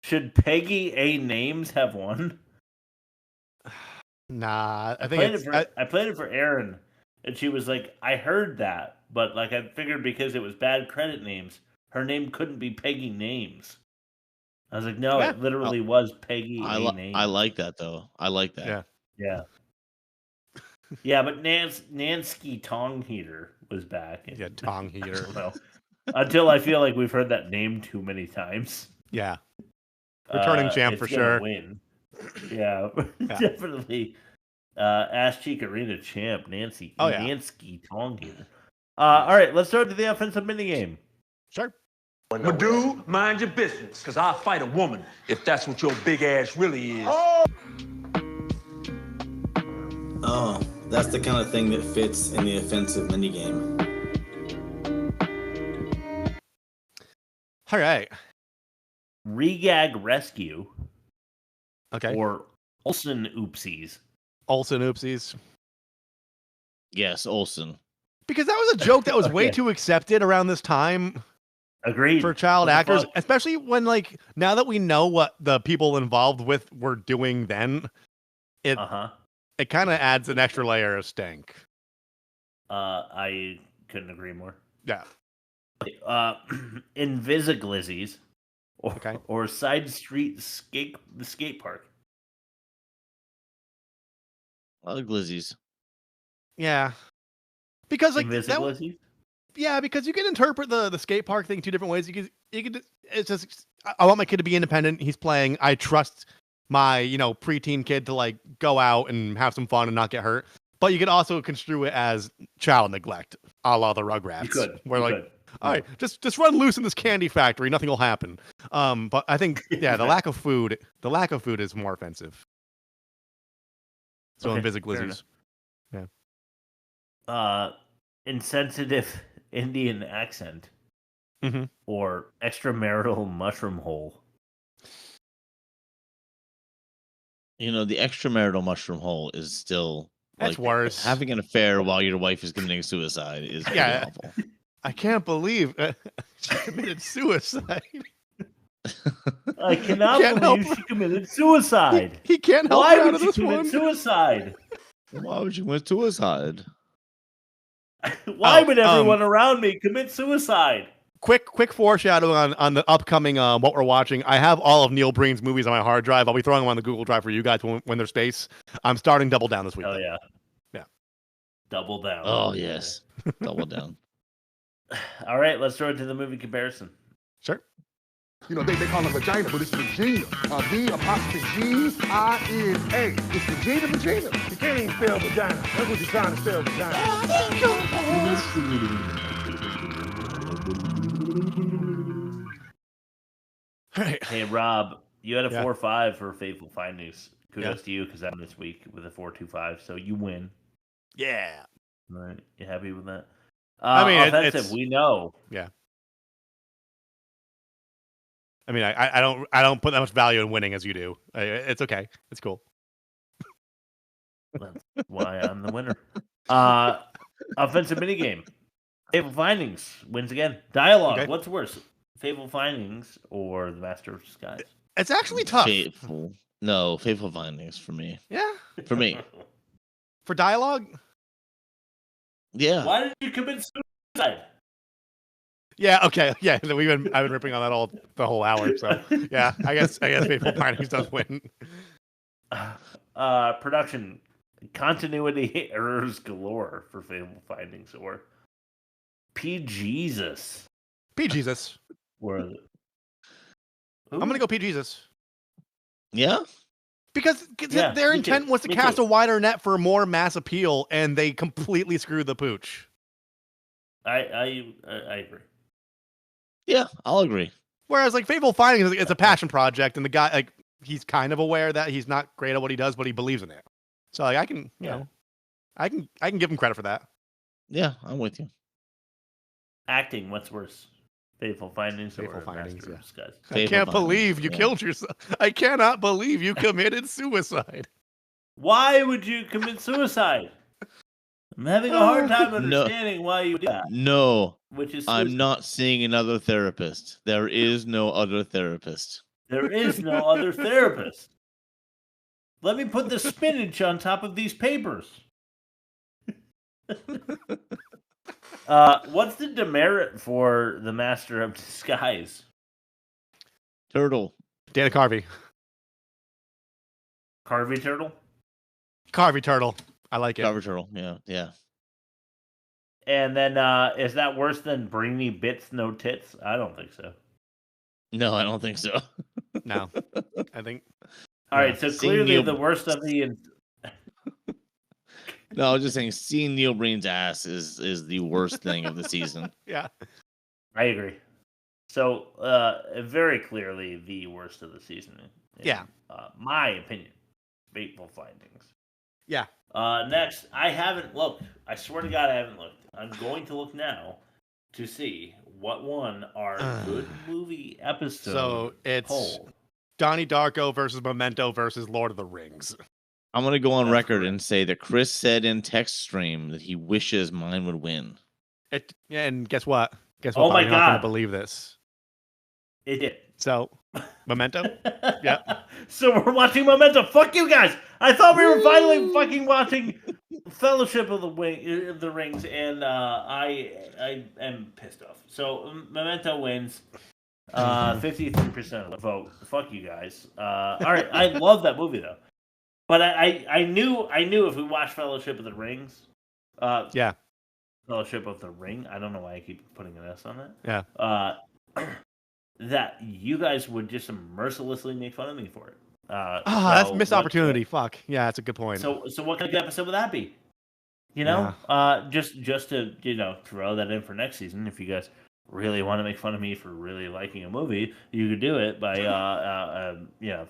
Should Peggy A. Names have won? Nah, I played it for Erin, and she was like, "I heard that, but like I figured because it was bad credit names, her name couldn't be Peggy Names." I was like, "No, it literally was Peggy A. Names." I like that though. I like that. Yeah, but Nansky Tong Heater was back. Yeah, Tong Heater. Well, until I feel like we've heard that name too many times. Yeah, returning champ for sure. Win. Yeah, definitely. Ass Cheek Arena champ Nansky Tong Heater. All right, let's start to the offensive minigame. Sure. But dude, mind your business, because I'll fight a woman if that's what your big ass really is. Oh, that's the kind of thing that fits in the offensive minigame. All right. Regag Rescue. Okay. Or Olson Oopsies. Olson Oopsies. Yes, Olson. Because that was a joke that was way too accepted around this time. Agreed. For child actors, especially when, like, now that we know what the people involved with were doing then, it kind of adds an extra layer of stank. I couldn't agree more. Yeah. Invisiglizzies or Side Street the skate park. Glizzies. Yeah. Because like Invisiglizzies? Yeah, because you can interpret the skate park thing two different ways. You could it's just I want my kid to be independent. He's playing. I trust my, preteen kid to like go out and have some fun and not get hurt. But you could also construe it as child neglect, a la the Rugrats. You could. All right, just run loose in this candy factory. Nothing will happen. But I think the lack of food is more offensive. So Invisiglizzies. Yeah. Insensitive Indian accent. Mm-hmm. Or extramarital mushroom hole. The extramarital mushroom hole is still that's worse. Having an affair while your wife is committing suicide is awful. I can't believe she committed suicide. I cannot believe she committed suicide. He can't help Why her out would of she this commit one. suicide? Why would you commit suicide? Why would everyone around me commit suicide? Quick foreshadowing on the upcoming what we're watching. I have all of Neil Breen's movies on my hard drive. I'll be throwing them on the Google Drive for you guys when there's space. I'm starting Double Down this week. Oh yeah. Yeah. Double Down. Oh yes. Double Down. All right, let's throw it to the movie comparison. Sure. They call it vagina, but it's Vagina. V''G''I''N''A. It's Vagina. You can't even spell vagina. That's what you're trying to spell vagina. All right. Hey Rob, you had a 4.5 for Faithful Findings. Kudos to you because I'm this week with a 4.25, so you win. Yeah. All right, you happy with that? I mean, offensive. We know. Yeah. I mean, I don't put that much value in winning as you do. It's okay. It's cool. That's why I'm the winner. Offensive minigame. Faithful Findings wins again. Dialogue. Okay. What's worse, Faithful Findings or The Master of Disguise? It's actually tough. Faithful Findings for me. Yeah. For me. For dialogue. Yeah. Why did you commit suicide? Yeah. Okay. Yeah. I've been ripping on that the whole hour. So yeah, I guess Faithful Findings does win. Production continuity errors galore for Faithful Findings or P-Jesus. P-Jesus. I'm gonna go P-Jesus. Yeah. Because their intent was to cast a wider net for more mass appeal, and they completely screwed the pooch. I agree. Yeah, I'll agree. Whereas, like, Faithful Findings, it's a passion project, and the guy, like, he's kind of aware that he's not great at what he does, but he believes in it. So, like, I can give him credit for that. Yeah, I'm with you. Acting, what's worse? Fateful Findings. Fateful or Findings, Master yeah. of Disguise. I can't believe you killed yourself. I cannot believe you committed suicide. Why would you commit suicide? I'm having a hard time understanding why you would do that. No, Which is I'm suicide. not seeing another therapist. There is no other therapist. There is no other therapist. Let me put the spinach on top of these papers. What's the demerit for the Master of Disguise? Turtle. Dana Carvey. Carvey Turtle? Carvey Turtle. I like it. Carvey Turtle. Yeah. And then, is that worse than Bring Me Bits, No Tits? I don't think so. No, I don't think so. No. I think... All right, so clearly the worst of the... No, I was just saying, seeing Neil Breen's ass is the worst thing of the season. Yeah. I agree. So, very clearly the worst of the season. Yeah. My opinion. Fateful Findings. Yeah. Next, I haven't looked. I swear to God, I haven't looked. I'm going to look now to see what won our good movie episode So it's poll. Donnie Darko versus Memento versus Lord of the Rings. I'm going to go on record and say that Chris said in text stream that he wishes mine would win. And guess what? Oh my You're not going God. to believe this. It did. So, Memento? Yeah. So we're watching Memento. Fuck you guys! I thought we were finally fucking watching Fellowship of the Rings, and I am pissed off. So Memento wins. 53% of the vote. Fuck you guys. All right, I love that movie though. But I knew if we watched Fellowship of the Rings, yeah, Fellowship of the Ring. I don't know why I keep putting an S on it. Yeah. That you guys would just mercilessly make fun of me for it. That's missed opportunity. Fuck. Yeah, that's a good point. So what kind of episode would that be? You know, just to throw that in for next season. If you guys really want to make fun of me for really liking a movie, you could do it by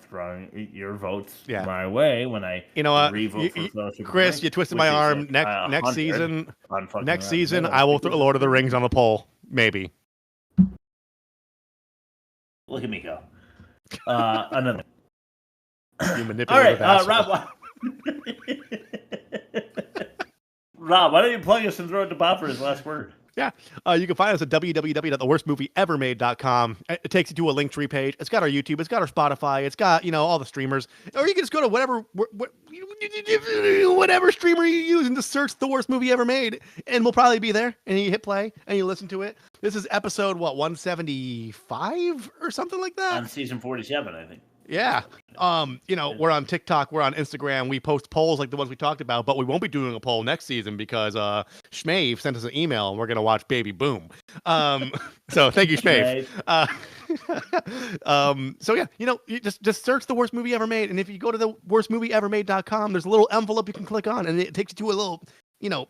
throwing your votes my way when I re-vote for Fellowship. Chris, you twisted my arm. Next season, I will throw Lord of the Rings on the poll. Maybe. Look at me go. Another. You manipulative. All right, asshole. Rob. Rob, why don't you plug us and throw it to Bob for his last word? Yeah. You can find us at www.theworstmovieevermade.com. It takes you to a Linktree page. It's got our YouTube. It's got our Spotify. It's got, all the streamers. Or you can just go to whatever streamer you use and just search The Worst Movie Ever Made. And we'll probably be there. And you hit play and you listen to it. This is episode, 175 or something like that? On season 47, I think. Yeah. We're on TikTok, we're on Instagram, we post polls like the ones we talked about, but we won't be doing a poll next season because Schmave sent us an email and we're gonna watch Baby Boom. So thank you, Schmave. So yeah, you just search The Worst Movie Ever Made, and if you go to theworstmovieevermade.com, there's a little envelope you can click on, and it takes you to a little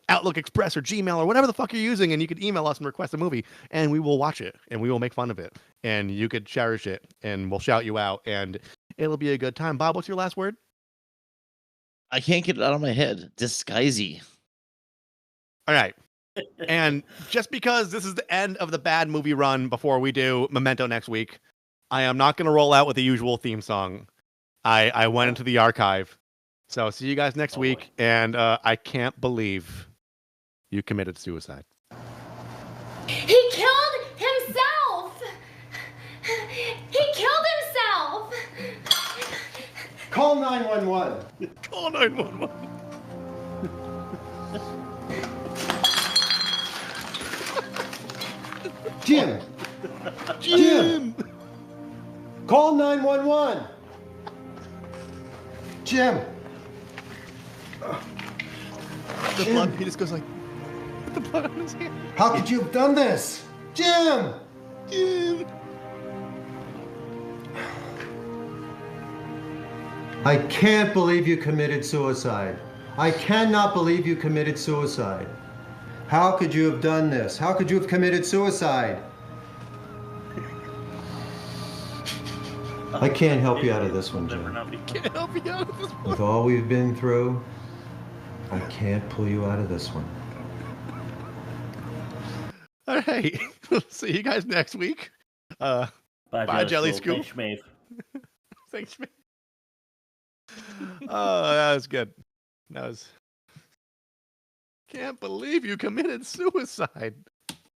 Outlook Express or Gmail or whatever the fuck you're using, and you can email us and request a movie, and we will watch it, and we will make fun of it, and you could cherish it, and we'll shout you out, and it'll be a good time. Bob, what's your last word? I can't get it out of my head. Disguisey. All right. And just because this is the end of the bad movie run before we do Memento next week, I am not going to roll out with the usual theme song. I went into the archive. So see you guys next week, and I can't believe you committed suicide. He killed himself! He killed himself! Call 911. Call 911. Jim! Call 911. Jim! The blood, he just goes like, with the blood on his hand. How could you have done this? Jim! Jim! I can't believe you committed suicide. I cannot believe you committed suicide. How could you have done this? How could you have committed suicide? I can't help you out of this one, Jim. Can't help you out of this one. With all we've been through, I can't pull you out of this one. All right. See you guys next week. Bye, Jelly Scoop. Thanks, Schmave. Thanks, Schmave. Oh, that was good. That was. Can't believe you committed suicide.